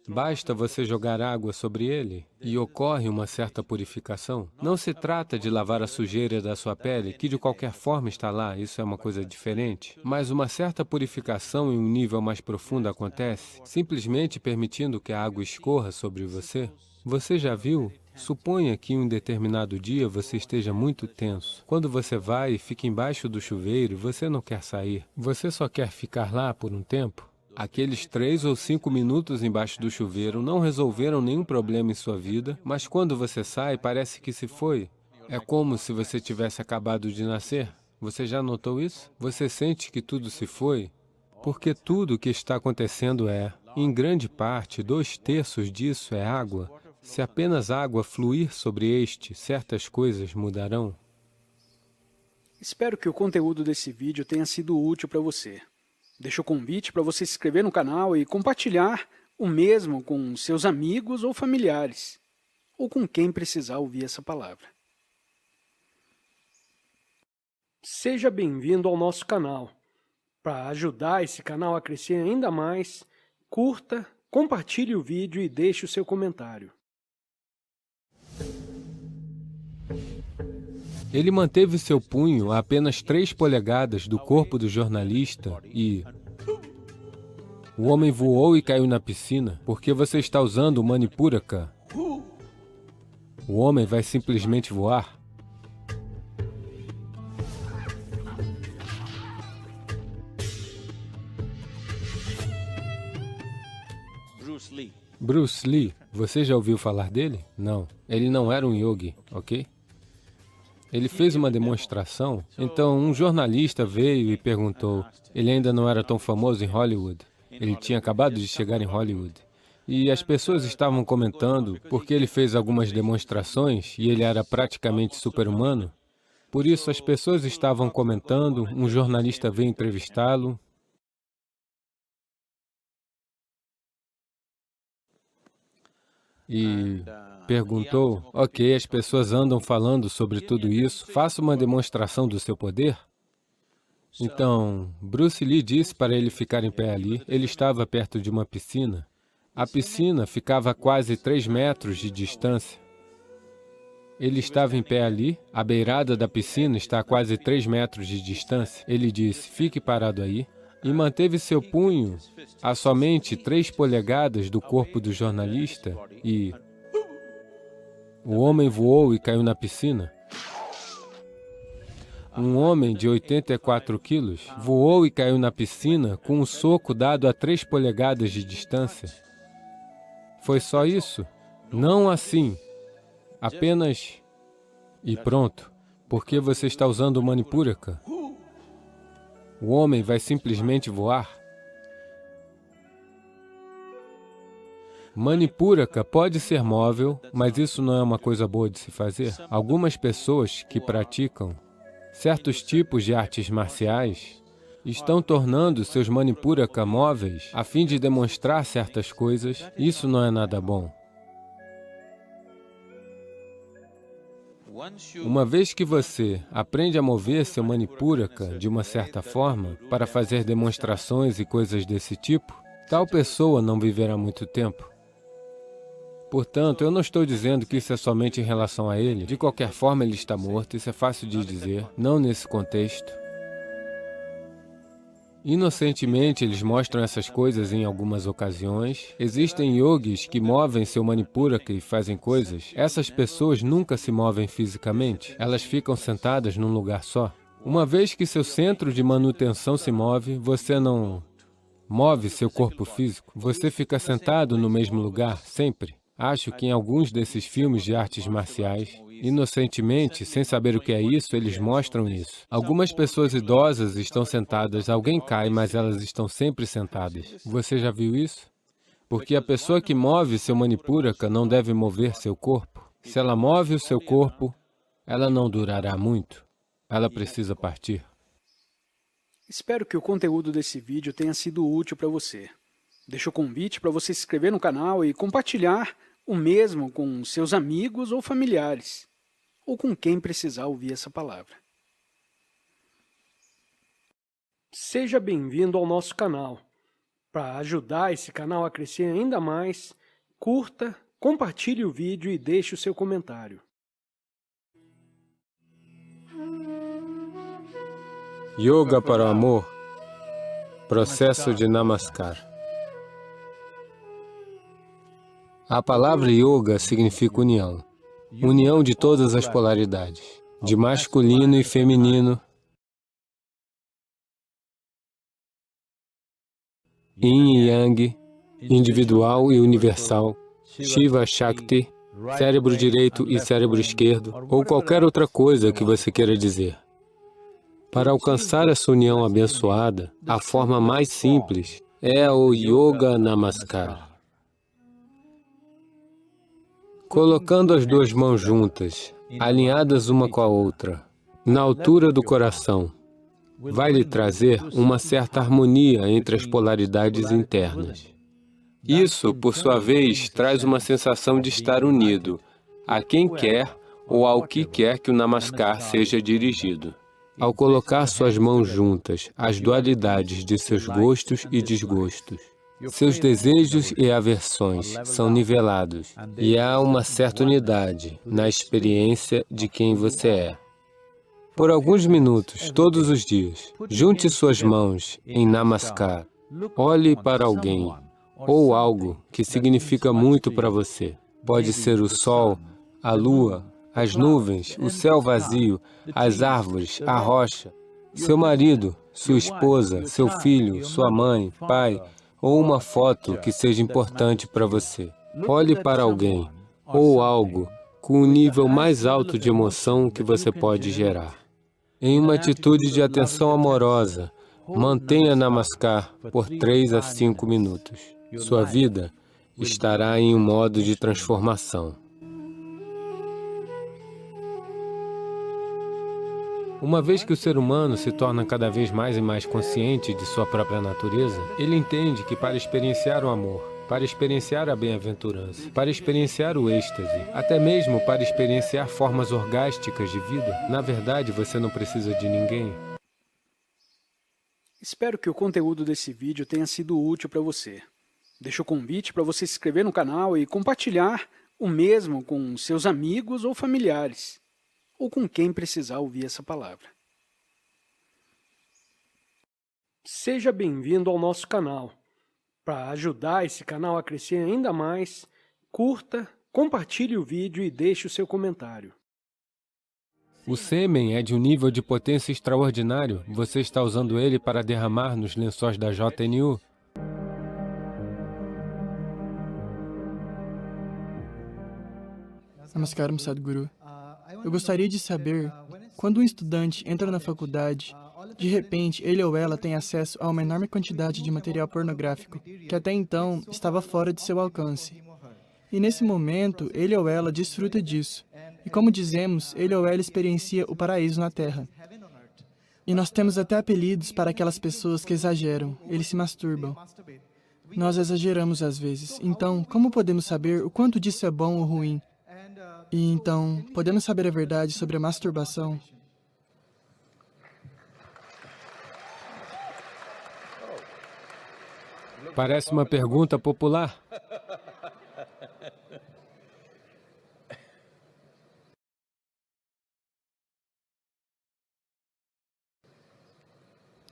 Basta você jogar água sobre ele e ocorre uma certa purificação. Não se trata de lavar a sujeira da sua pele, que de qualquer forma está lá, isso é uma coisa diferente. Mas uma certa purificação em um nível mais profundo acontece, simplesmente permitindo que a água escorra sobre você. Você já viu? Suponha que em um determinado dia você esteja muito tenso. Quando você vai e fica embaixo do chuveiro, você não quer sair. Você só quer ficar lá por um tempo. Aqueles 3 ou 5 minutos embaixo do chuveiro não resolveram nenhum problema em sua vida, mas quando você sai, parece que se foi. É como se você tivesse acabado de nascer. Você já notou isso? Você sente que tudo se foi? Porque tudo o que está acontecendo é, em grande parte, 2/3 disso é água. Se apenas água fluir sobre este, certas coisas mudarão. Espero que o conteúdo desse vídeo tenha sido útil para você. Deixo o convite para você se inscrever no canal e compartilhar o mesmo com seus amigos ou familiares, ou com quem precisar ouvir essa palavra. Seja bem-vindo ao nosso canal. Para ajudar esse canal a crescer ainda mais, curta, compartilhe o vídeo e deixe o seu comentário. Ele manteve seu punho a apenas 3 polegadas do corpo do jornalista e... O homem voou e caiu na piscina porque você está usando o Manipuraka. O homem vai simplesmente voar. Bruce Lee, você já ouviu falar dele? Não, ele não era um yogi, ok? Ele fez uma demonstração, então um jornalista veio e perguntou, ele ainda não era tão famoso em Hollywood, ele tinha acabado de chegar em Hollywood, e as pessoas estavam comentando porque ele fez algumas demonstrações e ele era praticamente super-humano. Por isso as pessoas estavam comentando, um jornalista veio entrevistá-lo, e perguntou, ok, as pessoas andam falando sobre tudo isso, faça uma demonstração do seu poder. Então, Bruce Lee disse para ele ficar em pé ali, ele estava perto de uma piscina. A piscina ficava a quase 3 metros de distância. Ele estava em pé ali, a beirada da piscina está a quase 3 metros de distância. Ele disse, fique parado aí. E manteve seu punho a somente 3 polegadas do corpo do jornalista e o homem voou e caiu na piscina. Um homem de 84 quilos voou e caiu na piscina com um soco dado a 3 polegadas de distância. Foi só isso? Não assim. Apenas... E pronto. Porque você está usando o Manipuraka? O homem vai simplesmente voar? Manipuraka pode ser móvel, mas isso não é uma coisa boa de se fazer. Algumas pessoas que praticam certos tipos de artes marciais estão tornando seus Manipuraka móveis a fim de demonstrar certas coisas. Isso não é nada bom. Uma vez que você aprende a mover seu Manipuraka de uma certa forma para fazer demonstrações e coisas desse tipo, tal pessoa não viverá muito tempo. Portanto, eu não estou dizendo que isso é somente em relação a ele. De qualquer forma, ele está morto, isso é fácil de dizer, não nesse contexto. Inocentemente, eles mostram essas coisas em algumas ocasiões. Existem yogis que movem seu Manipuraka e fazem coisas. Essas pessoas nunca se movem fisicamente. Elas ficam sentadas num lugar só. Uma vez que seu centro de manutenção se move, você não move seu corpo físico. Você fica sentado no mesmo lugar, sempre. Acho que em alguns desses filmes de artes marciais, inocentemente, sem saber o que é isso, eles mostram isso. Algumas pessoas idosas estão sentadas, alguém cai, mas elas estão sempre sentadas. Você já viu isso? Porque a pessoa que move seu Manipuraka não deve mover seu corpo. Se ela move o seu corpo, ela não durará muito. Ela precisa partir. Espero que o conteúdo desse vídeo tenha sido útil para você. Deixo o convite para você se inscrever no canal e compartilhar o mesmo com seus amigos ou familiares, ou com quem precisar ouvir essa palavra. Seja bem-vindo ao nosso canal. Para ajudar esse canal a crescer ainda mais, curta, compartilhe o vídeo e deixe o seu comentário. Yoga para o amor, processo de Namaskar. A palavra yoga significa união. União de todas as polaridades, de masculino e feminino, yin e yang, individual e universal, Shiva Shakti, cérebro direito e cérebro esquerdo, ou qualquer outra coisa que você queira dizer. Para alcançar essa união abençoada, a forma mais simples é o Yoga Namaskar. Colocando as 2 mãos juntas, alinhadas uma com a outra, na altura do coração, vai lhe trazer uma certa harmonia entre as polaridades internas. Isso, por sua vez, traz uma sensação de estar unido a quem quer ou ao que quer que o Namaskar seja dirigido. Ao colocar suas mãos juntas, as dualidades de seus gostos e desgostos, seus desejos e aversões são nivelados e há uma certa unidade na experiência de quem você é. Por alguns minutos, todos os dias, junte suas mãos em Namaskar. Olhe para alguém ou algo que significa muito para você. Pode ser o sol, a lua, as nuvens, o céu vazio, as árvores, a rocha, seu marido, sua esposa, seu filho, sua mãe, pai, ou uma foto que seja importante para você. Olhe para alguém ou algo com o nível mais alto de emoção que você pode gerar. Em uma atitude de atenção amorosa, mantenha Namaskar por 3 a 5 minutos. Sua vida estará em um modo de transformação. Uma vez que o ser humano se torna cada vez mais e mais consciente de sua própria natureza, ele entende que para experienciar o amor, para experienciar a bem-aventurança, para experienciar o êxtase, até mesmo para experienciar formas orgásticas de vida, na verdade você não precisa de ninguém. Espero que o conteúdo desse vídeo tenha sido útil para você. Deixo o convite para você se inscrever no canal e compartilhar o mesmo com seus amigos ou familiares, ou com quem precisar ouvir essa palavra. Seja bem-vindo ao nosso canal. Para ajudar esse canal a crescer ainda mais, curta, compartilhe o vídeo e deixe o seu comentário. O sêmen é de um nível de potência extraordinário. Você está usando ele para derramar nos lençóis da JNU? Namaskaram, Sadhguru. Eu gostaria de saber, quando um estudante entra na faculdade, de repente ele ou ela tem acesso a uma enorme quantidade de material pornográfico, que até então estava fora de seu alcance. E nesse momento, ele ou ela desfruta disso. E como dizemos, ele ou ela experiencia o paraíso na Terra. E nós temos até apelidos para aquelas pessoas que exageram, eles se masturbam. Nós exageramos às vezes. Então, como podemos saber o quanto disso é bom ou ruim? E então, podemos saber a verdade sobre a masturbação? Parece uma pergunta popular.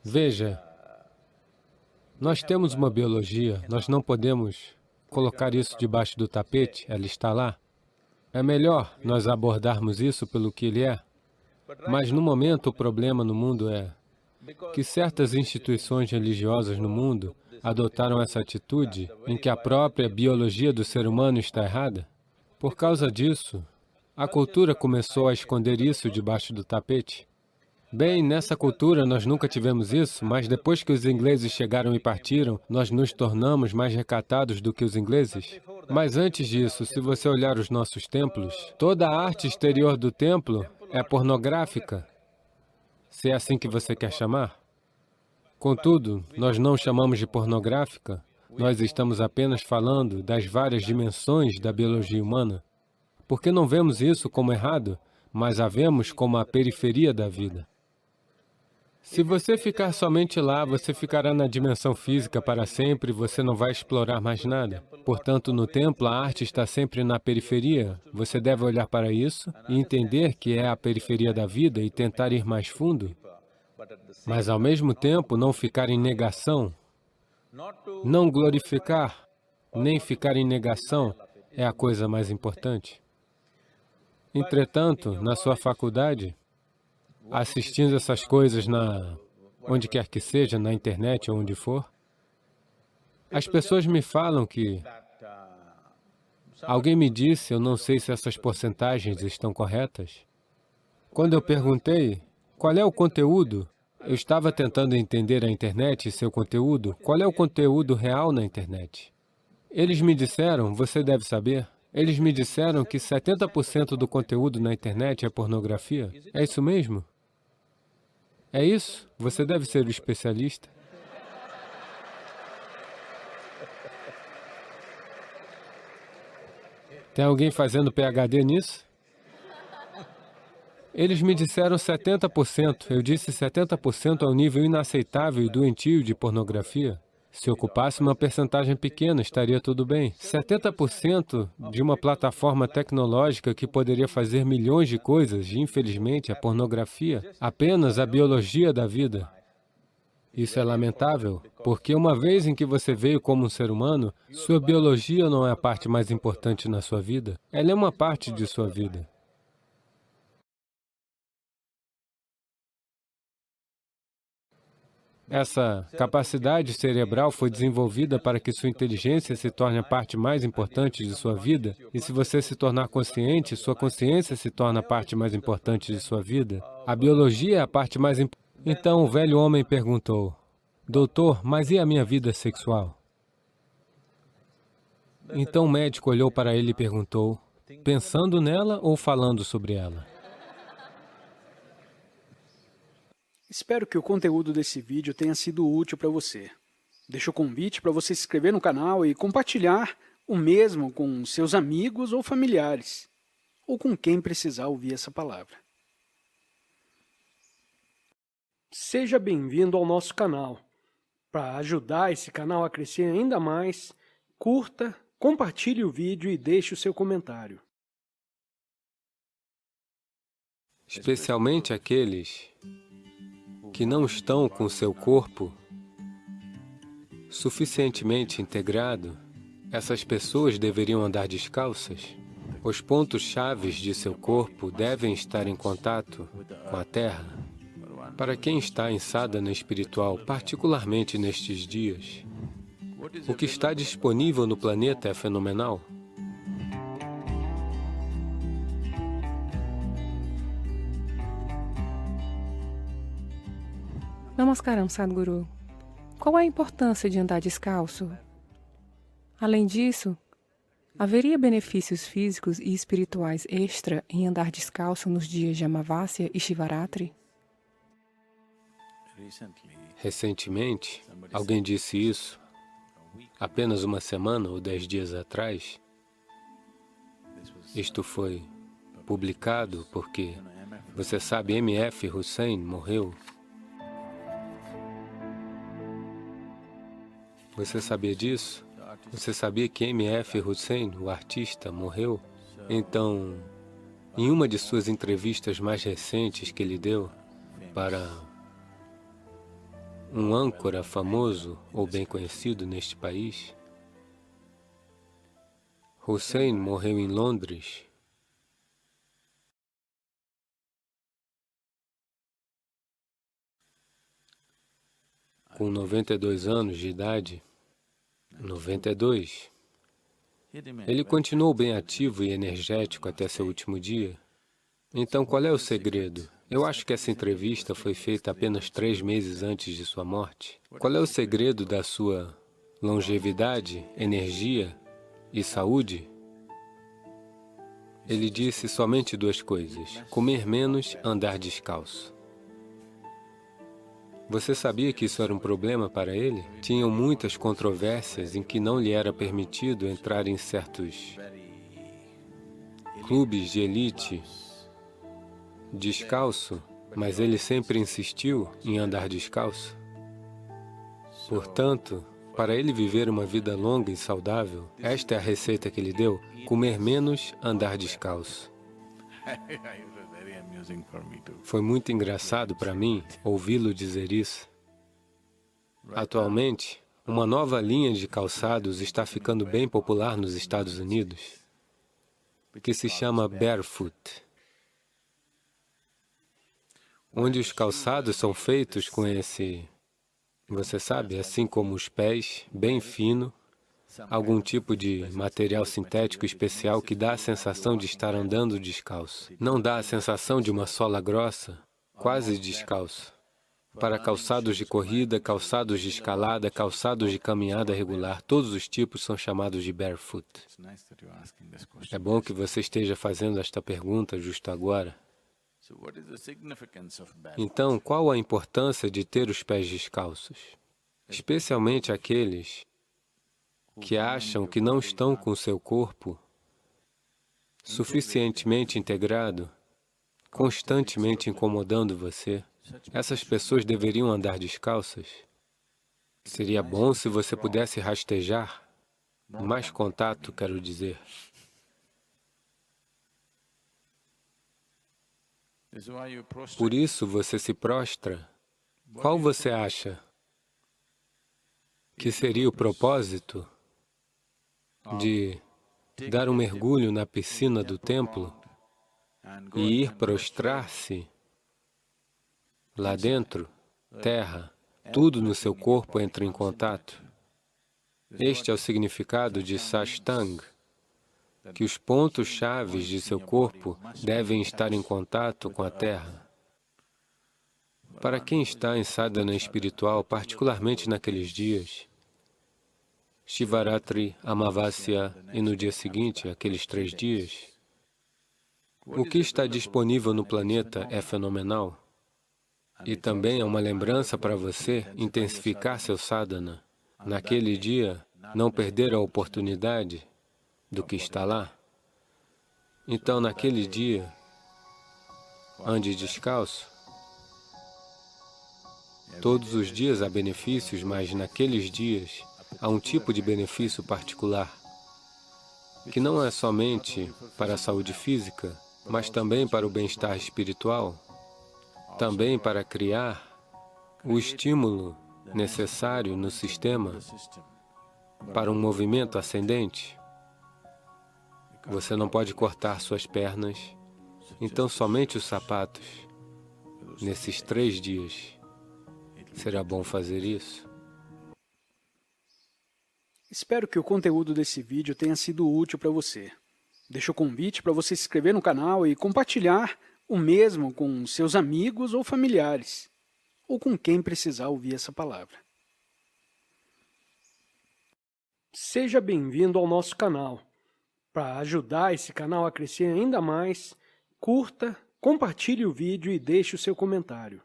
Veja, nós temos uma biologia, nós não podemos colocar isso debaixo do tapete, ela está lá. É melhor nós abordarmos isso pelo que ele é. Mas no momento o problema no mundo é que certas instituições religiosas no mundo adotaram essa atitude em que a própria biologia do ser humano está errada. Por causa disso, a cultura começou a esconder isso debaixo do tapete. Bem, nessa cultura nós nunca tivemos isso, mas depois que os ingleses chegaram e partiram, nós nos tornamos mais recatados do que os ingleses. Mas antes disso, se você olhar os nossos templos, toda a arte exterior do templo é pornográfica, se é assim que você quer chamar. Contudo, nós não chamamos de pornográfica, nós estamos apenas falando das várias dimensões da biologia humana, porque não vemos isso como errado, mas a vemos como a periferia da vida. Se você ficar somente lá, você ficará na dimensão física para sempre e você não vai explorar mais nada. Portanto, no templo, a arte está sempre na periferia. Você deve olhar para isso e entender que é a periferia da vida e tentar ir mais fundo, mas ao mesmo tempo não ficar em negação, não glorificar, nem ficar em negação é a coisa mais importante. Entretanto, na sua faculdade, assistindo essas coisas onde quer que seja, na internet ou onde for, as pessoas me falam que alguém me disse, eu não sei se essas porcentagens estão corretas. Quando eu perguntei qual é o conteúdo, eu estava tentando entender a internet e seu conteúdo, qual é o conteúdo real na internet. Eles me disseram, você deve saber, eles me disseram que 70% do conteúdo na internet é pornografia. É isso mesmo? É isso? Você deve ser o especialista. Tem alguém fazendo PhD nisso? Eles me disseram 70%. Eu disse 70% é um nível inaceitável e doentio de pornografia. Se ocupasse uma percentagem pequena, estaria tudo bem. 70% de uma plataforma tecnológica que poderia fazer milhões de coisas, infelizmente, a pornografia, apenas a biologia da vida. Isso é lamentável, porque uma vez em que você veio como um ser humano, sua biologia não é a parte mais importante na sua vida. Ela é uma parte de sua vida. Essa capacidade cerebral foi desenvolvida para que sua inteligência se torne a parte mais importante de sua vida. E se você se tornar consciente, sua consciência se torna a parte mais importante de sua vida. A biologia é a parte mais importante. Então o velho homem perguntou, doutor, mas e a minha vida sexual? Então o médico olhou para ele e perguntou, pensando nela ou falando sobre ela? Espero que o conteúdo desse vídeo tenha sido útil para você. Deixo o convite para você se inscrever no canal e compartilhar o mesmo com seus amigos ou familiares, ou com quem precisar ouvir essa palavra. Seja bem-vindo ao nosso canal. Para ajudar esse canal a crescer ainda mais, curta, compartilhe o vídeo e deixe o seu comentário. Especialmente aqueles que não estão com seu corpo suficientemente integrado, essas pessoas deveriam andar descalças. Os pontos chaves de seu corpo devem estar em contato com a terra. Para quem está em sadhana espiritual, particularmente nestes dias, o que está disponível no planeta é fenomenal. Namaskaram, Sadhguru. Qual é a importância de andar descalço? Além disso, haveria benefícios físicos e espirituais extra em andar descalço nos dias de Amavasya e Shivaratri? Recentemente, alguém disse isso, apenas uma semana ou 10 dias atrás. Isto foi publicado porque, você sabe, M.F. Hussein morreu. Você sabia disso? Você sabia que M.F. Hussein, o artista, morreu? Então, em uma de suas entrevistas mais recentes que ele deu para um âncora famoso ou bem conhecido neste país, Hussein morreu em Londres. Com 92 anos de idade, 92. Ele continuou bem ativo e energético até seu último dia. Então, qual é o segredo? Eu acho que essa entrevista foi feita apenas 3 meses antes de sua morte. Qual é o segredo da sua longevidade, energia e saúde? Ele disse somente 2 coisas: comer menos, andar descalço. Você sabia que isso era um problema para ele? Tinham muitas controvérsias em que não lhe era permitido entrar em certos clubes de elite descalço, mas ele sempre insistiu em andar descalço. Portanto, para ele viver uma vida longa e saudável, esta é a receita que ele deu: comer menos, andar descalço. Foi muito engraçado para mim ouvi-lo dizer isso. Atualmente, uma nova linha de calçados está ficando bem popular nos Estados Unidos, que se chama Barefoot, onde os calçados são feitos com esse, você sabe, assim como os pés, bem fino, algum tipo de material sintético especial que dá a sensação de estar andando descalço. Não dá a sensação de uma sola grossa, quase descalço. Para calçados de corrida, calçados de escalada, calçados de caminhada regular, todos os tipos são chamados de barefoot. É bom que você esteja fazendo esta pergunta justo agora. Então, qual a importância de ter os pés descalços? Especialmente aqueles que acham que não estão com seu corpo suficientemente integrado, constantemente incomodando você. Essas pessoas deveriam andar descalças? Seria bom se você pudesse rastejar. Mais contato, quero dizer. Por isso você se prostra. Qual você acha que seria o propósito de dar um mergulho na piscina do templo e ir prostrar-se lá dentro? Terra, tudo no seu corpo entra em contato. Este é o significado de Sashtang, que os pontos chaves de seu corpo devem estar em contato com a terra. Para quem está em sadhana espiritual, particularmente naqueles dias, Shivaratri, Amavasya e no dia seguinte, aqueles 3 dias, o que está disponível no planeta é fenomenal. E também é uma lembrança para você intensificar seu sadhana. Naquele dia, não perder a oportunidade do que está lá. Então, naquele dia, ande descalço. Todos os dias há benefícios, mas naqueles dias há um tipo de benefício particular, que não é somente para a saúde física, mas também para o bem-estar espiritual, também para criar o estímulo necessário no sistema para um movimento ascendente. Você não pode cortar suas pernas, então somente os sapatos. Nesses 3 dias, será bom fazer isso. Espero que o conteúdo desse vídeo tenha sido útil para você. Deixo o convite para você se inscrever no canal e compartilhar o mesmo com seus amigos ou familiares, ou com quem precisar ouvir essa palavra. Seja bem-vindo ao nosso canal. Para ajudar esse canal a crescer ainda mais, curta, compartilhe o vídeo e deixe o seu comentário.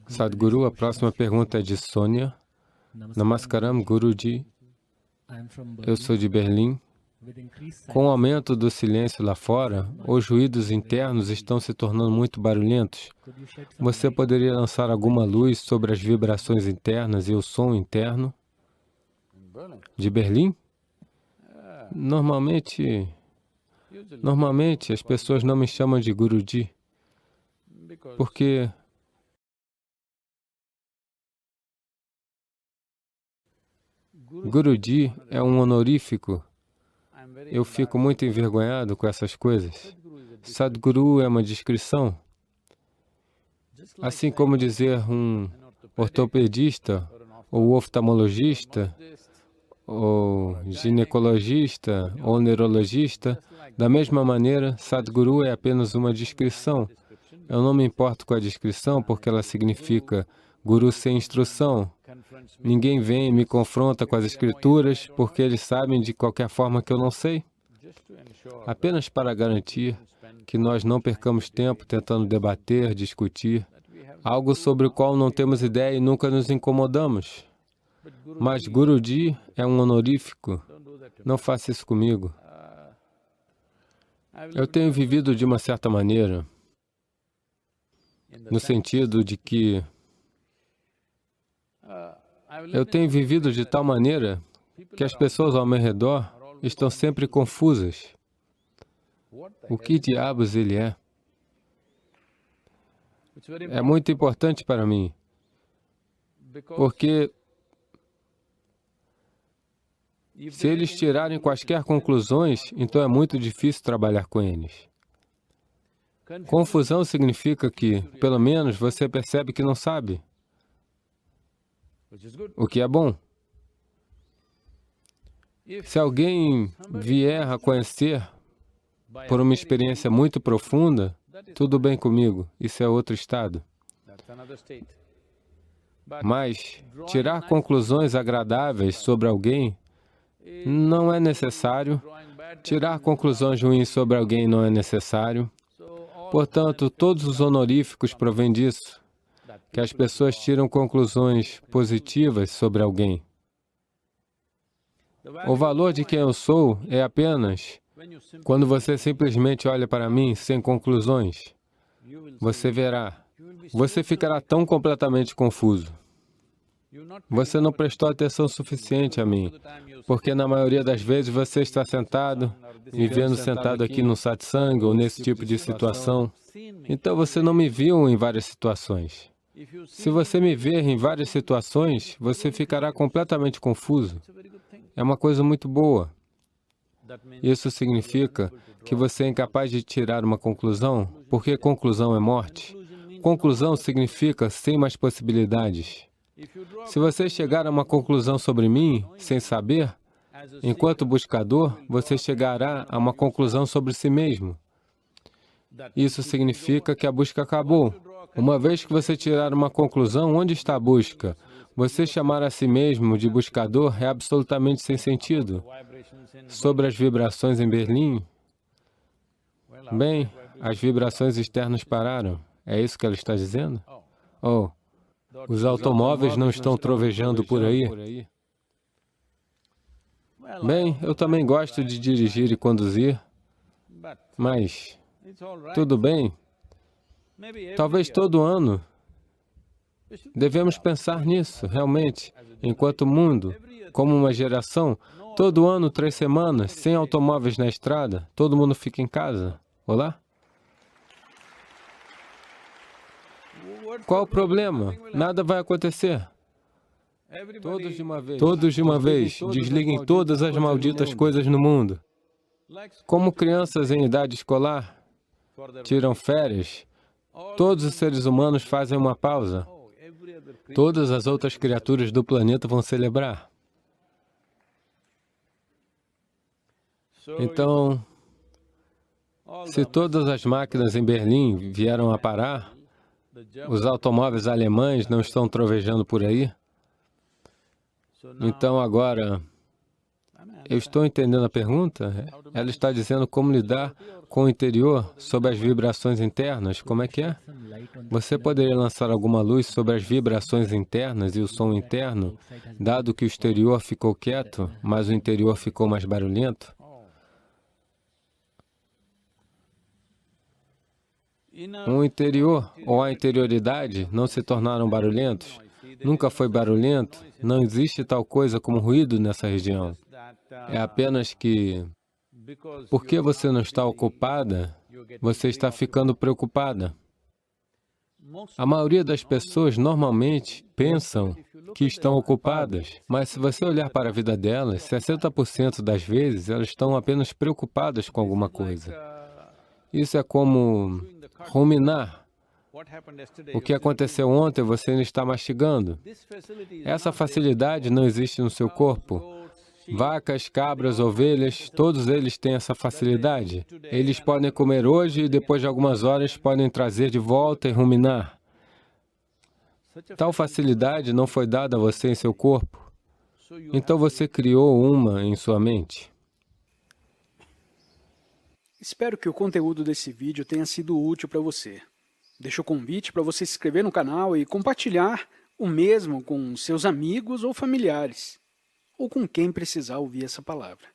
Sadhguru, a próxima pergunta é de Sônia. Namaskaram, Guruji. Eu sou de Berlim. Com o aumento do silêncio lá fora, os ruídos internos estão se tornando muito barulhentos. Você poderia lançar alguma luz sobre as vibrações internas e o som interno? De Berlim? Normalmente as pessoas não me chamam de Guruji, porque Guruji é um honorífico. Eu fico muito envergonhado com essas coisas. Sadhguru é uma descrição. Assim como dizer um ortopedista, ou oftalmologista, ou ginecologista, ou neurologista, da mesma maneira, Sadhguru é apenas uma descrição. Eu não me importo com a descrição porque ela significa Guru sem instrução. Ninguém vem e me confronta com as escrituras porque eles sabem de qualquer forma que eu não sei. Apenas para garantir que nós não percamos tempo tentando debater, discutir, algo sobre o qual não temos ideia e nunca nos incomodamos. Mas Guruji é um honorífico. Não faça isso comigo. Eu tenho vivido de uma certa maneira, no sentido de que eu tenho vivido de tal maneira que as pessoas ao meu redor estão sempre confusas. O que diabos ele é? É muito importante para mim, porque se eles tirarem quaisquer conclusões, então é muito difícil trabalhar com eles. Confusão significa que, pelo menos, você percebe que não sabe, o que é bom. Se alguém vier a conhecer por uma experiência muito profunda, tudo bem comigo, isso é outro estado. Mas tirar conclusões agradáveis sobre alguém não é necessário. Tirar conclusões ruins sobre alguém não é necessário. Portanto, todos os honoríficos provêm disso, que as pessoas tiram conclusões positivas sobre alguém. O valor de quem eu sou é apenas quando você simplesmente olha para mim sem conclusões. Você verá, você ficará tão completamente confuso. Você não prestou atenção suficiente a mim, porque na maioria das vezes você está sentado, me vendo sentado aqui no satsang ou nesse tipo de situação. Então você não me viu em várias situações. Se você me ver em várias situações, você ficará completamente confuso. É uma coisa muito boa. Isso significa que você é incapaz de tirar uma conclusão, porque conclusão é morte. Conclusão significa sem mais possibilidades. Se você chegar a uma conclusão sobre mim, sem saber, enquanto buscador, você chegará a uma conclusão sobre si mesmo. Isso significa que a busca acabou. Uma vez que você tirar uma conclusão, onde está a busca? Você chamar a si mesmo de buscador é absolutamente sem sentido. Sobre as vibrações em Berlim, bem, as vibrações externas pararam. É isso que ela está dizendo? Oh, os automóveis não estão trovejando por aí? Bem, eu também gosto de dirigir e conduzir, mas tudo bem. Talvez todo ano devemos pensar nisso, realmente, enquanto mundo, como uma geração, todo ano, 3 semanas, sem automóveis na estrada, todo mundo fica em casa. Olá? Qual o problema? Nada vai acontecer. Todos de uma vez, desliguem todas as malditas coisas no mundo. Como crianças em idade escolar tiram férias, todos os seres humanos fazem uma pausa. Todas as outras criaturas do planeta vão celebrar. Então, se todas as máquinas em Berlim vieram a parar, os automóveis alemães não estão trovejando por aí? Então agora, eu estou entendendo a pergunta? Ela está dizendo como lidar com o interior sobre as vibrações internas. Como é que é? Você poderia lançar alguma luz sobre as vibrações internas e o som interno, dado que o exterior ficou quieto, mas o interior ficou mais barulhento? O interior ou a interioridade não se tornaram barulhentos? Nunca foi barulhento? Não existe tal coisa como ruído nessa região. É apenas que, porque você não está ocupada, você está ficando preocupada. A maioria das pessoas normalmente pensam que estão ocupadas, mas se você olhar para a vida delas, 60% das vezes elas estão apenas preocupadas com alguma coisa. Isso é como ruminar. O que aconteceu ontem, você ainda está mastigando. Essa facilidade não existe no seu corpo. Vacas, cabras, ovelhas, todos eles têm essa facilidade. Eles podem comer hoje e depois de algumas horas podem trazer de volta e ruminar. Tal facilidade não foi dada a você em seu corpo. Então você criou uma em sua mente. Espero que o conteúdo desse vídeo tenha sido útil para você. Deixo o convite para você se inscrever no canal e compartilhar o mesmo com seus amigos ou familiares, ou com quem precisar ouvir essa palavra.